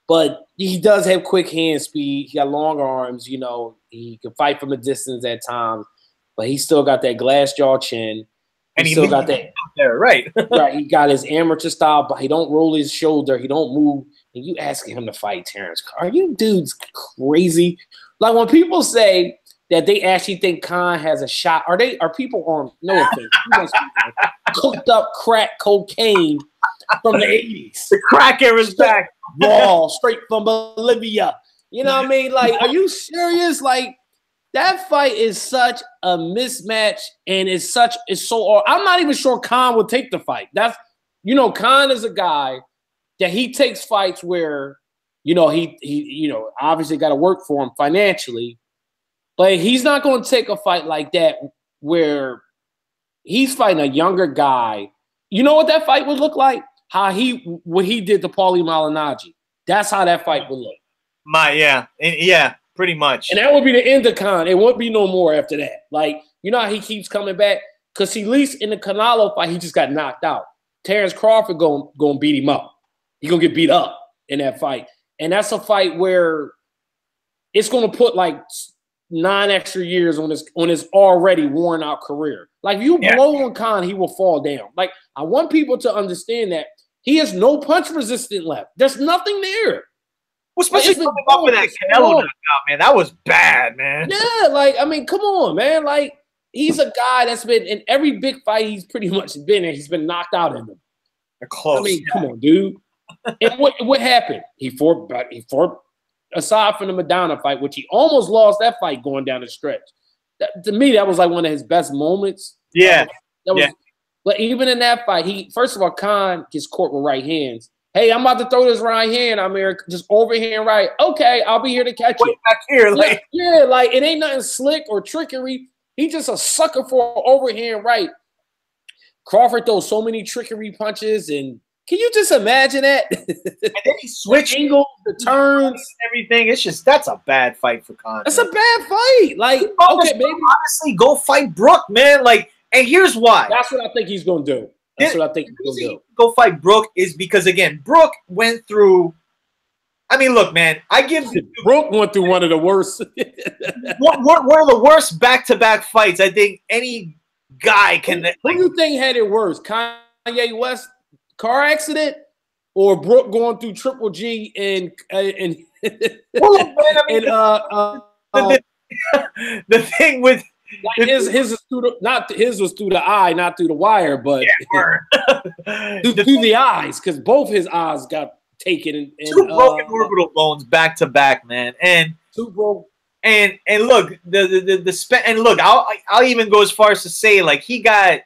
But he does have quick hand speed. He got long arms. You know, he can fight from a distance at times. But he still got that glass jaw chin. And he still got that there, right? Right. He got his amateur style, but he don't roll his shoulder. He don't move. And you asking him to fight Terrence? Are you dudes crazy? Like, when people say that they actually think Khan has a shot, are people on no offense, cooked up crack cocaine from the 80s? The crack era's back. Raw, straight from Bolivia. You know what I mean? Like, are you serious? Like, that fight is such a mismatch, and it's so. I'm not even sure Khan would take the fight. Khan is a guy that he takes fights where, he obviously got to work for him financially, but he's not going to take a fight like that where he's fighting a younger guy. You know what that fight would look like? What he did to Paulie Malignaggi. That's how that fight would look. Pretty much. And that would be the end of Khan. It won't be no more after that. Like, you know how he keeps coming back? Because at least in the Canelo fight, he just got knocked out. Terrence Crawford going beat him up. He's going to get beat up in that fight. And that's a fight where it's going to put like 9 extra years on his already worn out career. Like, if you blow on Khan, he will fall down. Like, I want people to understand that he has no punch resistance left. There's nothing there. Well, especially coming up with that Canelo knockout, man. That was bad, man. Yeah, like, I mean, come on, man. Like, he's a guy that's been in every big fight he's pretty much been in. He's been knocked out in them. They're close. I mean, come on, dude. And what happened? He fought aside from the Madonna fight, which he almost lost that fight going down the stretch. To me, that was like one of his best moments. Yeah. But even in that fight, first of all, Khan gets caught with right hands. Hey, I'm about to throw this right hand, Amir. Just overhand right. Okay, I'll be here to catch you. Back here, like. Yeah, like, it ain't nothing slick or trickery. He just a sucker for overhand right. Crawford throws so many trickery punches, and can you just imagine that? And then he switched angles, the turns, everything. It's just, that's a bad fight for Khan. That's a bad fight. Like, okay, maybe honestly, go fight Brook, man. Like, and here's why. That's what I think he's gonna do. That's what I think he's going to do. Go fight Brook is because, again, Brook went through. I mean, look, man, Brook went through one of the worst. one of the worst back-to-back fights I think any guy can. Who do you think had it worse? Kanye West car accident or Brook going through Triple G and well, look, man, I mean, the thing with. Like his was through the eye, not through the wire, but through the eyes, because both his eyes got taken. And two broken orbital bones back to back, man, and two broke. And look, and look, I'll even go as far as to say, like, he got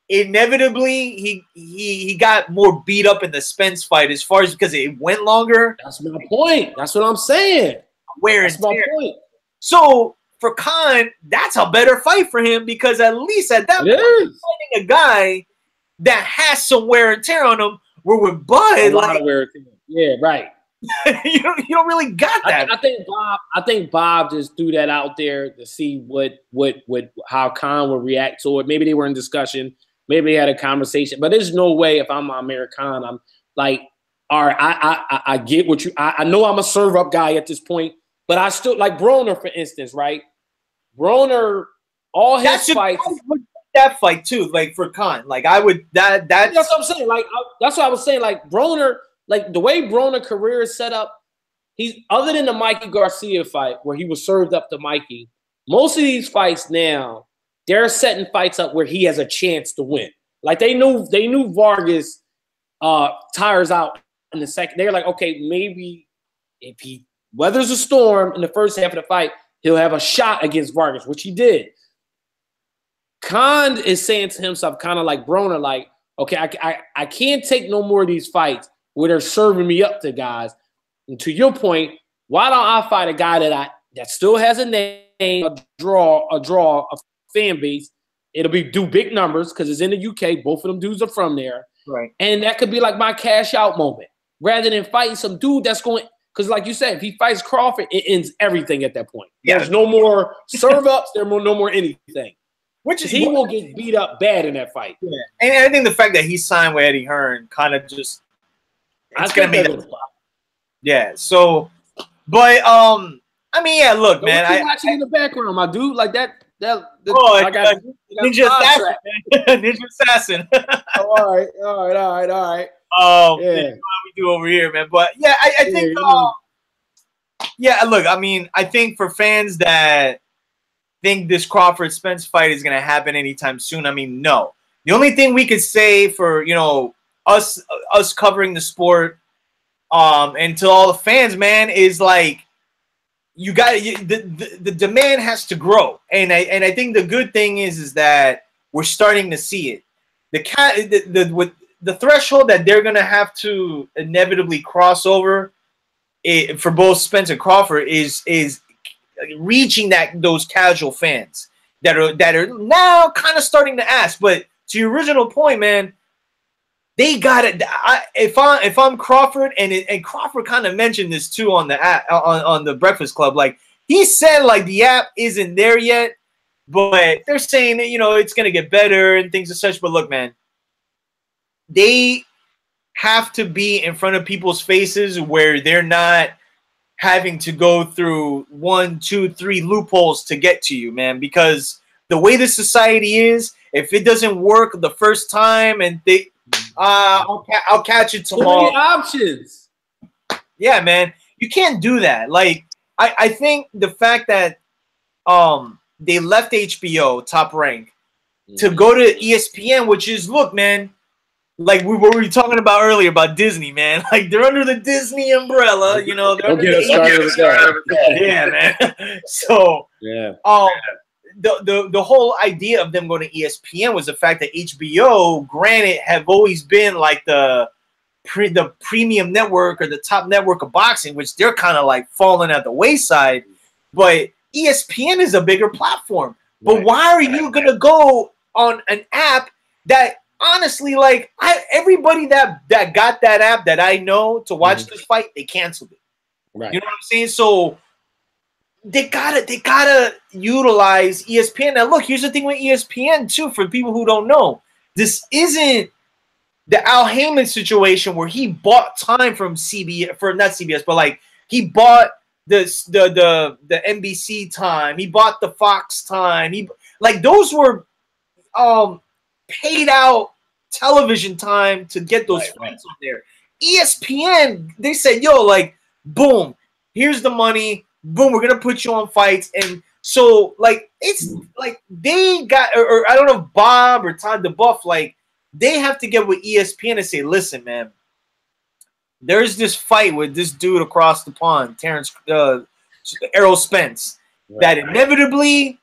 inevitably he got more beat up in the Spence fight as far as because it went longer. That's my point. That's what I'm saying. That's my point. So. For Khan, that's a better fight for him because at least at that point, he's fighting a guy that has some wear and tear on him. Where with Bud, a lot of wear and tear. Yeah, right. you don't really got that. I think Bob just threw that out there to see how Khan would react to it. Maybe they were in discussion. maybe they had a conversation. But there's no way if I'm American, I'm like, all right, I get what you. I know I'm a serve up guy at this point, but I still like Broner, for instance, right? Broner, all his fights. That fight too, like for Khan, like I would that's what I'm saying. Like that's what I was saying. Like Broner, like the way Broner career is set up, he's other than the Mikey Garcia fight where he was served up to Mikey. Most of these fights now, they're setting fights up where he has a chance to win. Like they knew Vargas tires out in the second. They're like, okay, maybe if he weathers a storm in the first half of the fight, he'll have a shot against Vargas, which he did. Khan is saying to himself, kind of like Broner, like, okay, I can't take no more of these fights where they're serving me up to guys. And to your point, why don't I fight a guy that still has a name, a draw, a fan base? It'll be do big numbers because it's in the UK. Both of them dudes are from there. Right. And that could be like my cash out moment. Rather than fighting some dude that's going, because like you said, if he fights Crawford, it ends everything at that point. Yeah. There's no more serve ups, there's no more anything. Which is he will get beat up bad in that fight. Yeah. And I think the fact that he signed with Eddie Hearn kind of just it's gonna make it. Yeah. So, but I mean, yeah. Look, man. I watching in the background, my dude, like that. I got Ninja Assassin. Ninja Assassin. All right. Yeah. We do over here, man. But yeah, I think. Yeah. Look, I mean, I think for fans that think this Crawford Spence fight is gonna happen anytime soon, I mean, no. The only thing we could say for us covering the sport, and to all the fans, man, is like you got the demand has to grow, and I think the good thing is that we're starting to see it. With the threshold that they're gonna have to inevitably cross over, for both Spence and Crawford is reaching those casual fans that are now kind of starting to ask. But to your original point, man, they got it. If I'm Crawford, and Crawford kind of mentioned this too on the Breakfast Club, like he said, like the app isn't there yet, but they're saying that it's gonna get better and things and such. But look, man, they have to be in front of people's faces where they're not having to go through 1, 2, 3 loopholes to get to you, man, because the way this society is, if it doesn't work the first time and I'll catch it tomorrow. Too many options. Yeah, man. You can't do that. Like, I think the fact that they left HBO, Top Rank, to go to ESPN, which is, look, man, like we were talking about earlier about Disney, man. Like they're under the Disney umbrella, Don't get us started. Yeah, man. So yeah. The whole idea of them going to ESPN was the fact that HBO, granted, have always been like the premium network or the top network of boxing, which they're kind of like falling at the wayside. But ESPN is a bigger platform. But why are you gonna go on an app that honestly, like everybody that got that app that I know to watch this fight, they canceled it. Right. You know what I'm saying? So they gotta utilize ESPN. Now, look, here's the thing with ESPN too. For people who don't know, this isn't the Al Heyman situation where he bought time from CBS, for not CBS, but like he bought the NBC time. He bought the Fox time. Like those were paid out television time to get those fights on there. ESPN, they said, yo, like, boom, here's the money. Boom, we're gonna put you on fights. And so, like, it's like they got, or I don't know if Bob or Todd DeBuff, like, they have to get with ESPN and say, listen, man, there's this fight with this dude across the pond, Errol Spence, that inevitably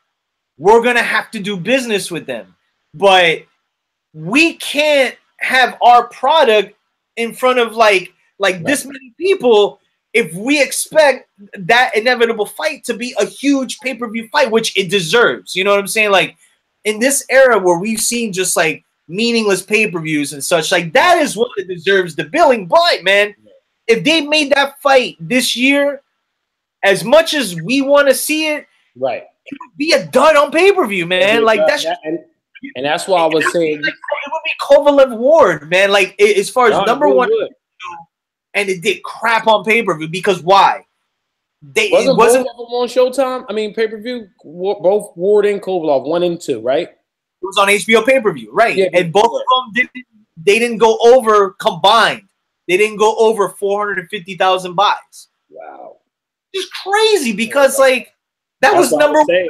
we're gonna have to do business with them. But we can't have our product in front of like this many people if we expect that inevitable fight to be a huge pay-per-view fight, which it deserves. You know what I'm saying? Like in this era where we've seen just like meaningless pay-per-views and such, like that is what it deserves, the billing. But man, if they made that fight this year, as much as we want to see it, it would be a dud on pay-per-view, man. Like that's and that's why I was saying, be Kovalev Ward, man. Like as far as number one, and it did crap on pay-per-view because why? Wasn't both of them on Showtime? I mean, pay-per-view, both Ward and Kovalev, 1 and 2, right? It was on HBO pay-per-view, right? Yeah, and both of them didn't go over combined. They didn't go over 450,000 buys. Wow, just crazy because like that was number 1 2 pound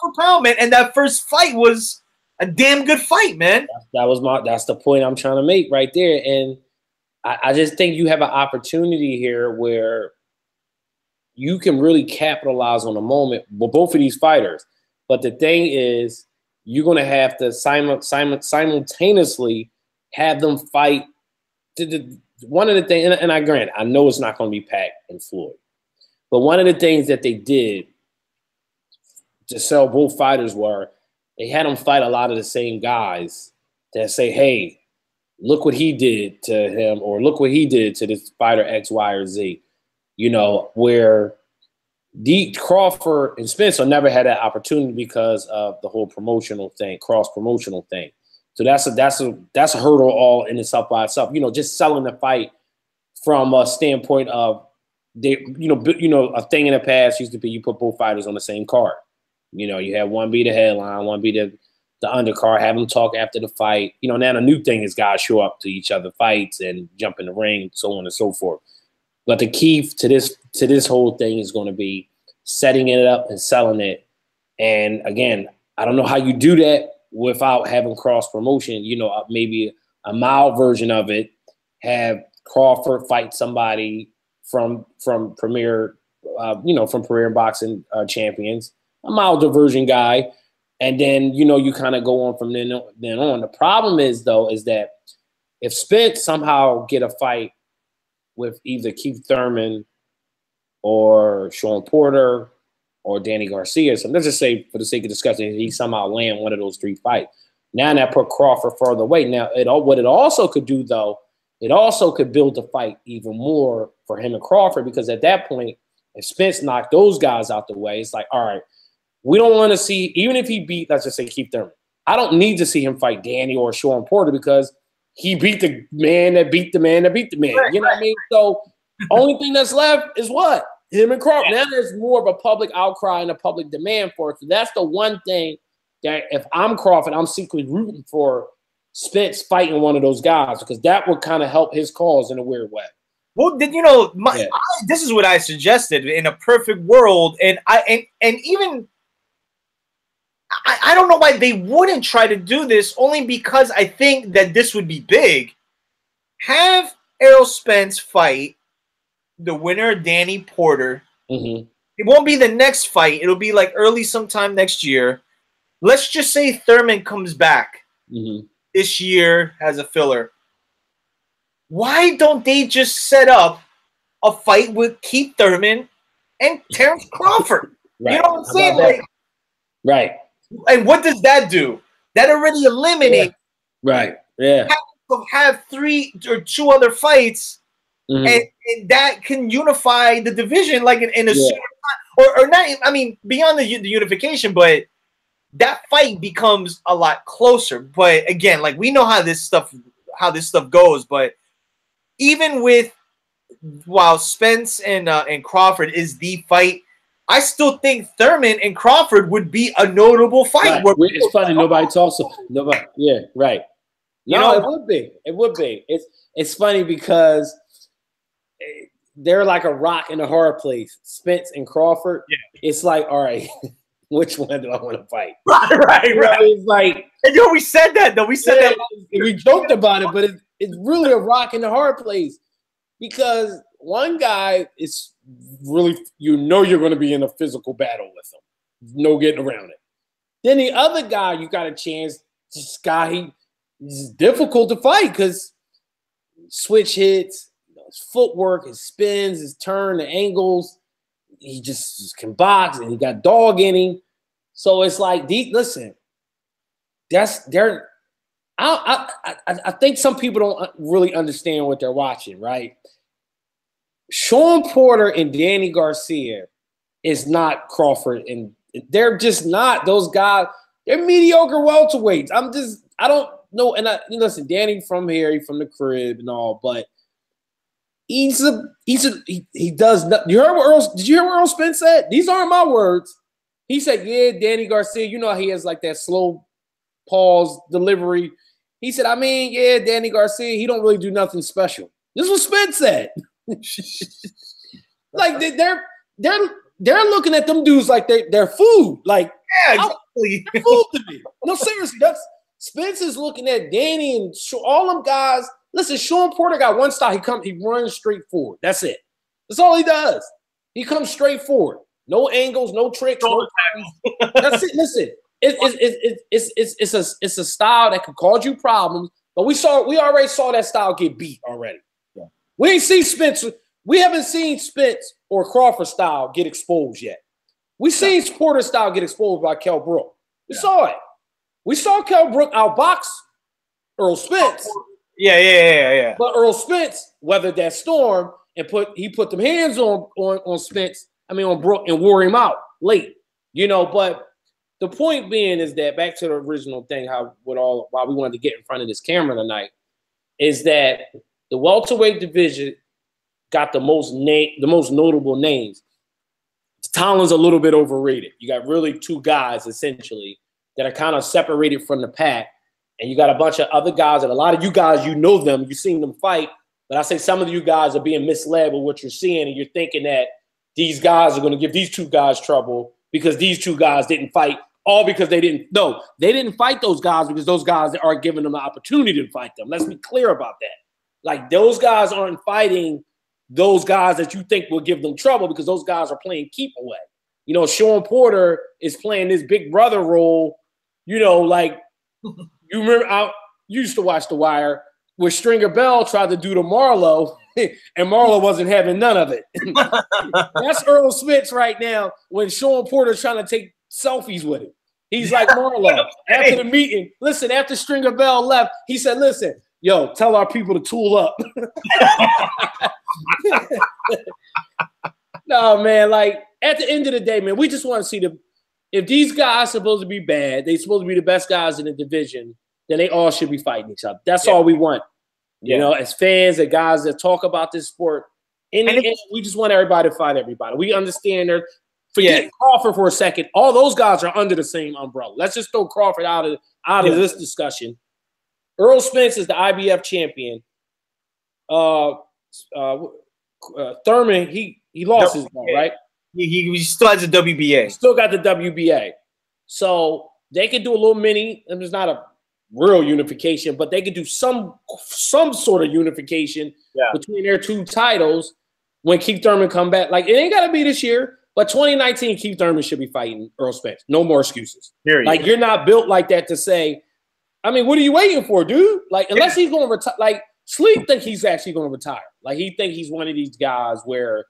for pound, man. And that first fight was a damn good fight, man. That's the point I'm trying to make right there. And I just think you have an opportunity here where you can really capitalize on the moment with both of these fighters. But the thing is, you're going to have to simultaneously have them fight. One of the things, and I grant, I know it's not going to be Pac and Floyd, but one of the things that they did to sell both fighters were they had them fight a lot of the same guys that say, hey, look what he did to him, or look what he did to this fighter X, Y, or Z. You know, where Crawford and Spence never had that opportunity because of the whole promotional thing, cross-promotional thing. So that's a hurdle all in itself by itself. You know, just selling the fight from a standpoint of a thing in the past used to be you put both fighters on the same card. You know, you have one be the headline, one be the undercard, have them talk after the fight. You know, now the new thing is guys show up to each other fights and jump in the ring, so on and so forth. But the key to this whole thing is going to be setting it up and selling it. And again, I don't know how you do that without having cross promotion. You know, maybe a mild version of it. Have Crawford fight somebody from Premier, from Premier Boxing Champions, a milder version guy, and then you kind of go on from then on. The problem is that if Spence somehow get a fight with either Keith Thurman or Sean Porter or Danny Garcia, so let's just say for the sake of discussion, he somehow land one of those 3 fights. Now that put Crawford further away. Now what it also could do it also could build the fight even more for him and Crawford, because at that point, if Spence knocked those guys out the way, it's like, all right, we don't want to see, even if he beat, let's just say Keith Thurman, I don't need to see him fight Danny or Sean Porter because he beat the man that beat the man that beat the man. You know what I mean? So only thing that's left is what? Him and Crawford. Now there's more of a public outcry and a public demand for it. So that's the one thing that if I'm Crawford, I'm secretly rooting for Spence fighting one of those guys, because that would kind of help his cause in a weird way. Well, this is what I suggested in a perfect world, and even I don't know why they wouldn't try to do this, only because I think that this would be big. Have Errol Spence fight the winner, Danny Porter. Mm-hmm. It won't be the next fight. It'll be like early sometime next year. Let's just say Thurman comes back this year as a filler. Why don't they just set up a fight with Keith Thurman and Terrence Crawford? Right. You know what I'm saying? Like, right. And what does that do? That already eliminates. Yeah. Right. Yeah. Have 3 or 2 other fights, and that can unify the division like in a sooner time. Or not. I mean, beyond the unification, but that fight becomes a lot closer. But again, like we know how this stuff goes. But even while Spence and Crawford is the fight, I still think Thurman and Crawford would be a notable fight. Right. It's funny, nobody talks. Nobody, yeah, right. It would be. It would be. It's funny because they're like a rock in a hard place. Spence and Crawford. Yeah. It's like, all right, which one do I want to fight? Right. It's like, and we said that though. We said that. We joked about it, but it's really a rock in the hard place, because one guy is really, you're going to be in a physical battle with him. No getting around it. Then the other guy, you got a chance. This guy, he's difficult to fight because switch hits, his footwork, his spins, his turn, the angles. He just can box, and he got dog in him. So it's like, listen, I think some people don't really understand what they're watching, right? Sean Porter and Danny Garcia is not Crawford, and they're just not those guys. They're mediocre welterweights. no, and listen, Danny from here, he from the crib and all, but he does not. You heard what Earl? Did you hear what Earl Spence said? These aren't my words. He said, "Yeah, Danny Garcia. You know how he has like that slow pause delivery." He said, "I mean, yeah, Danny Garcia. He don't really do nothing special." This is what Spence said. Like they're looking at them dudes like they're food. Like yeah, exactly. They're food to me. No, seriously, that's Spence is looking at Danny and all them guys. Listen, Sean Porter got one style. He runs straight forward. That's it. That's all he does. He comes straight forward. No angles, no tricks. No that's it. Listen, it's a style that could cause you problems. But we already saw that style get beat already. Yeah. We ain't seen Spence. We haven't seen Spence or Crawford style get exposed yet. We seen Porter style get exposed by Kell Brook. We saw it. We saw Kell Brook outbox Earl Spence. Yeah. But Earl Spence weathered that storm and put them hands on Spence. I mean on Brook and wore him out late. But the point being is that back to the original thing, why we wanted to get in front of this camera tonight, is that the welterweight division got the most notable names. Talon's a little bit overrated. You got really two guys essentially that are kind of separated from the pack. And you got a bunch of other guys, and a lot of you guys, you know them, you've seen them fight. But I say some of you guys are being misled with what you're seeing, and you're thinking that these guys are going to give these two guys trouble because these two guys didn't fight, all because they didn't. No, they didn't fight those guys because those guys are giving them the opportunity to fight them. Let's be clear about that. Like, those guys aren't fighting those guys that you think will give them trouble because those guys are playing keep away. Sean Porter is playing this big brother role, like – you remember, you used to watch The Wire where Stringer Bell tried to do to Marlowe, and Marlowe wasn't having none of it. That's Earl Spence right now when Sean Porter's trying to take selfies with him. He's like Marlowe. After the meeting, listen, after Stringer Bell left, he said, listen, yo, tell our people to tool up. No, man, like, at the end of the day, man, we just want to see if these guys are supposed to be bad, they're supposed to be the best guys in the division, then they all should be fighting each other. That's all we want. As fans and guys that talk about this sport, we just want everybody to fight everybody. We understand that. Forget Crawford for a second. All those guys are under the same umbrella. Let's just throw Crawford out of this discussion. Earl Spence is the IBF champion. Thurman, he lost his ball, right? He still has a WBA. He still got the WBA. So they could do a little mini, and there's not a real unification, but they could do some sort of unification between their two titles when Keith Thurman come back. Like, it ain't got to be this year, but 2019, Keith Thurman should be fighting Earl Spence. No more excuses. Like, you're not built like that to say, I mean, what are you waiting for, dude? Like, unless he's going to retire. Like, Sleep think he's actually going to retire. Like, he think he's one of these guys where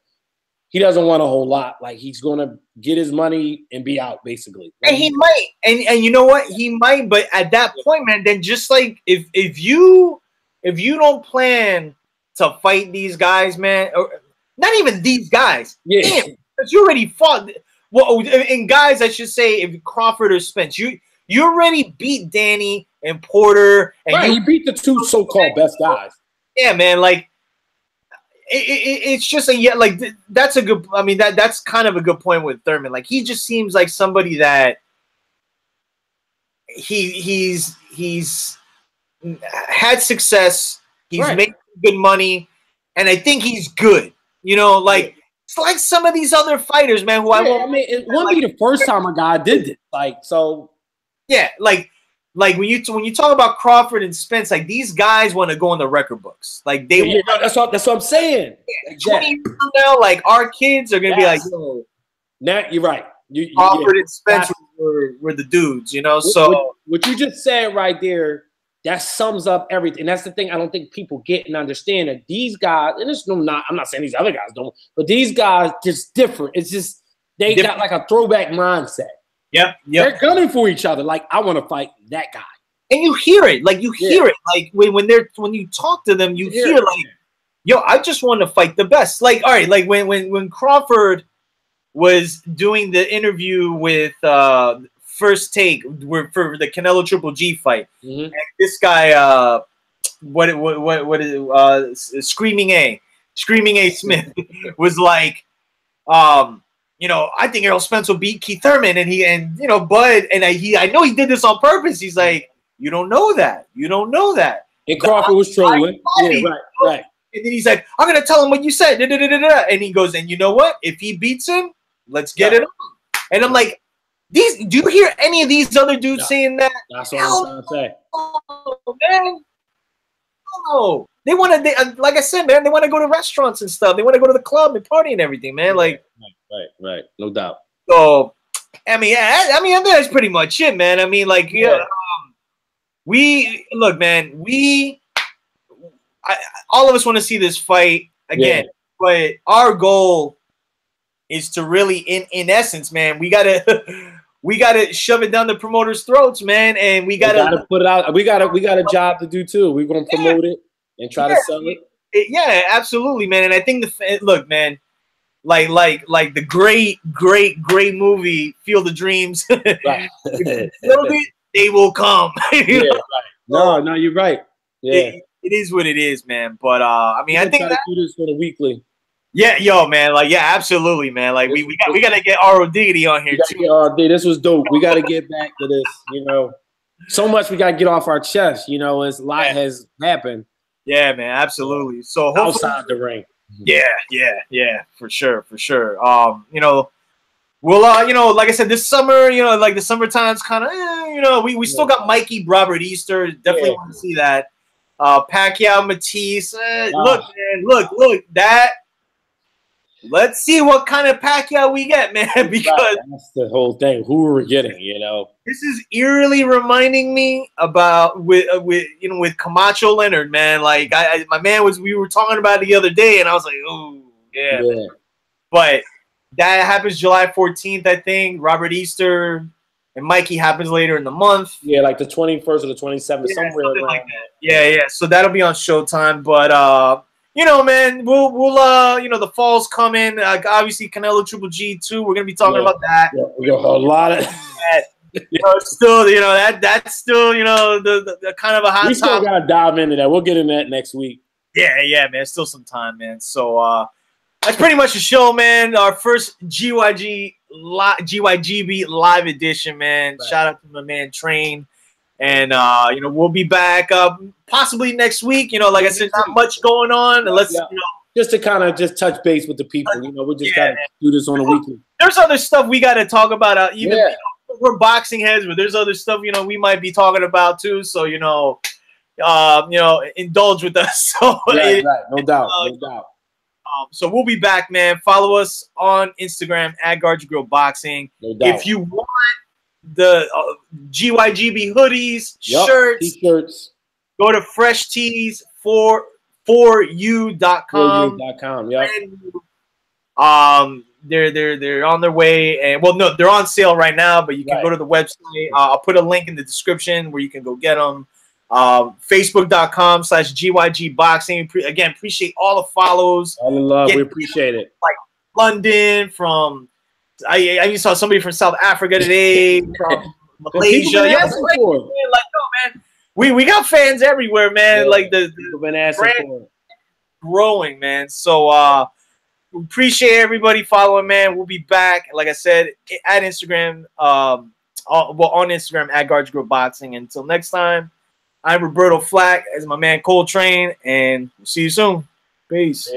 he doesn't want a whole lot. Like, he's going to get his money and be out, basically. Like, and he might. And you know what? He might. But at that point, man, then just like if you don't plan to fight these guys, man, or not even these guys, damn, because you already fought. Well, and guys, I should say, if Crawford or Spence, you already beat Danny and Porter. And you beat the two so-called best guys. Yeah, man. Like, it's just that's a good. I mean, that's kind of a good point with Thurman. Like, he just seems like somebody that he's had success. He's made good money, and I think he's good. It's like some of these other fighters, man. Who it wouldn't be the first time a guy did it. Like when you talk about Crawford and Spence, like, these guys want to go in the record books. Like, they that's what I'm saying. 20 years from now, like, our kids are gonna be like, yo, now you're right. Crawford and Spence were the dudes, So what you just said right there, that sums up everything. And that's the thing I don't think people get and understand, that these guys, and I'm not saying these other guys don't, but these guys just different. It's just they got like a throwback mindset. Yep. They're gunning for each other. Like, I want to fight that guy. And you hear it. Like, you hear it. Like, when you talk to them, you hear like, yo, I just want to fight the best. Like, all right, like when Crawford was doing the interview with First Take for the Canelo Triple G fight. Mm-hmm. And this guy, what is it? Screaming A Smith was like, you know, I think Errol Spence will beat Keith Thurman, and you know, Bud, and I know he did this on purpose. He's like, you don't know that. And Crawford was trolling. Yeah, right. And then he's like, I'm gonna tell him what you said. And he goes, and you know what? If he beats him, let's get it on. And I'm like, do you hear any of these other dudes saying that? That's what I'm trying to say. Oh, man. Oh, they want to, like I said, man, they want to go to restaurants and stuff. They want to go to the club and party and everything, man. Like, right, no doubt. So, I mean, I think that's pretty much it, man. I mean, like, we look, man. All of us want to see this fight again, but our goal is to really, in essence, man, we gotta shove it down the promoters' throats, man, and we gotta put it out. We got a job to do too. We're gonna promote it and try to sell it. Yeah, absolutely, man. And I think look, man, like the great movie Field of Dreams. Right. They will come. Yeah, right. No, you're right. Yeah, it is what it is, man. But I mean, I think that do this for the weekly. Yeah, yo, man, like, yeah, absolutely, man. Like, we gotta get R.O. Diggity on here too. This was dope. We gotta get back to this. You know, so much we gotta get off our chest. You know, as a lot has happened. Yeah, man, absolutely. So outside the ring. Yeah, for sure. You know, we'll you know, like I said, this summer, you know, like the summertime's kind of, you know, we still got Mikey, Robert Easter. Definitely want to see that. Pacquiao, Matisse. Look, man, look that. Let's see what kind of Pacquiao we get, man, because that's the whole thing. Who we're getting, you know. This is eerily reminding me about with Camacho Leonard, man. Like my man we were talking about it the other day, and I was like, oh yeah. But that happens July 14th, I think. Robert Easter and Mikey happens later in the month. Yeah, like the 21st or the 27th, somewhere around. Like that. Yeah. So that'll be on Showtime, but you know, man, we'll you know, the fall's coming. Obviously, Canelo Triple G too. We're gonna be talking about that. Yeah, we got a lot of that. You know, still, you know, that's still, you know, the kind of a hot. We still gotta dive into that. We'll get into that next week. Yeah, man. Still some time, man. So that's pretty much the show, man. Our first GYGB live edition, man. Right. Shout out to my man Train. And, you know, we'll be back possibly next week. You know, like I said, not much going on. Unless, you know. Just to kind of just touch base with the people. You know, we just got to do this on a weekly. There's other stuff we got to talk about. Even you know, we're boxing heads, but there's other stuff, you know, we might be talking about too. So, you know, indulge with us. So, right. No doubt. So we'll be back, man. Follow us on Instagram at Guard Your Grill Boxing. No doubt. If you want the GYGB hoodies, shirts, t-shirts, go to Fresh Tees for you.com. They're on their way, and well, no, they're on sale right now, but you can go to the website. I'll put a link in the description where you can go get them. Facebook.com/GYG Boxing. Again, appreciate all the follows. All the love. We appreciate it. Like London, from I saw somebody from South Africa today, from Malaysia. Man, we got fans everywhere, man. Yeah, like the brand growing, man. So we appreciate everybody following, man. We'll be back, like I said, at Instagram. On Instagram at Guard Your Grill Boxing. Until next time, I'm Roberto Flack, as my man Coltrane, and we'll see you soon. Peace.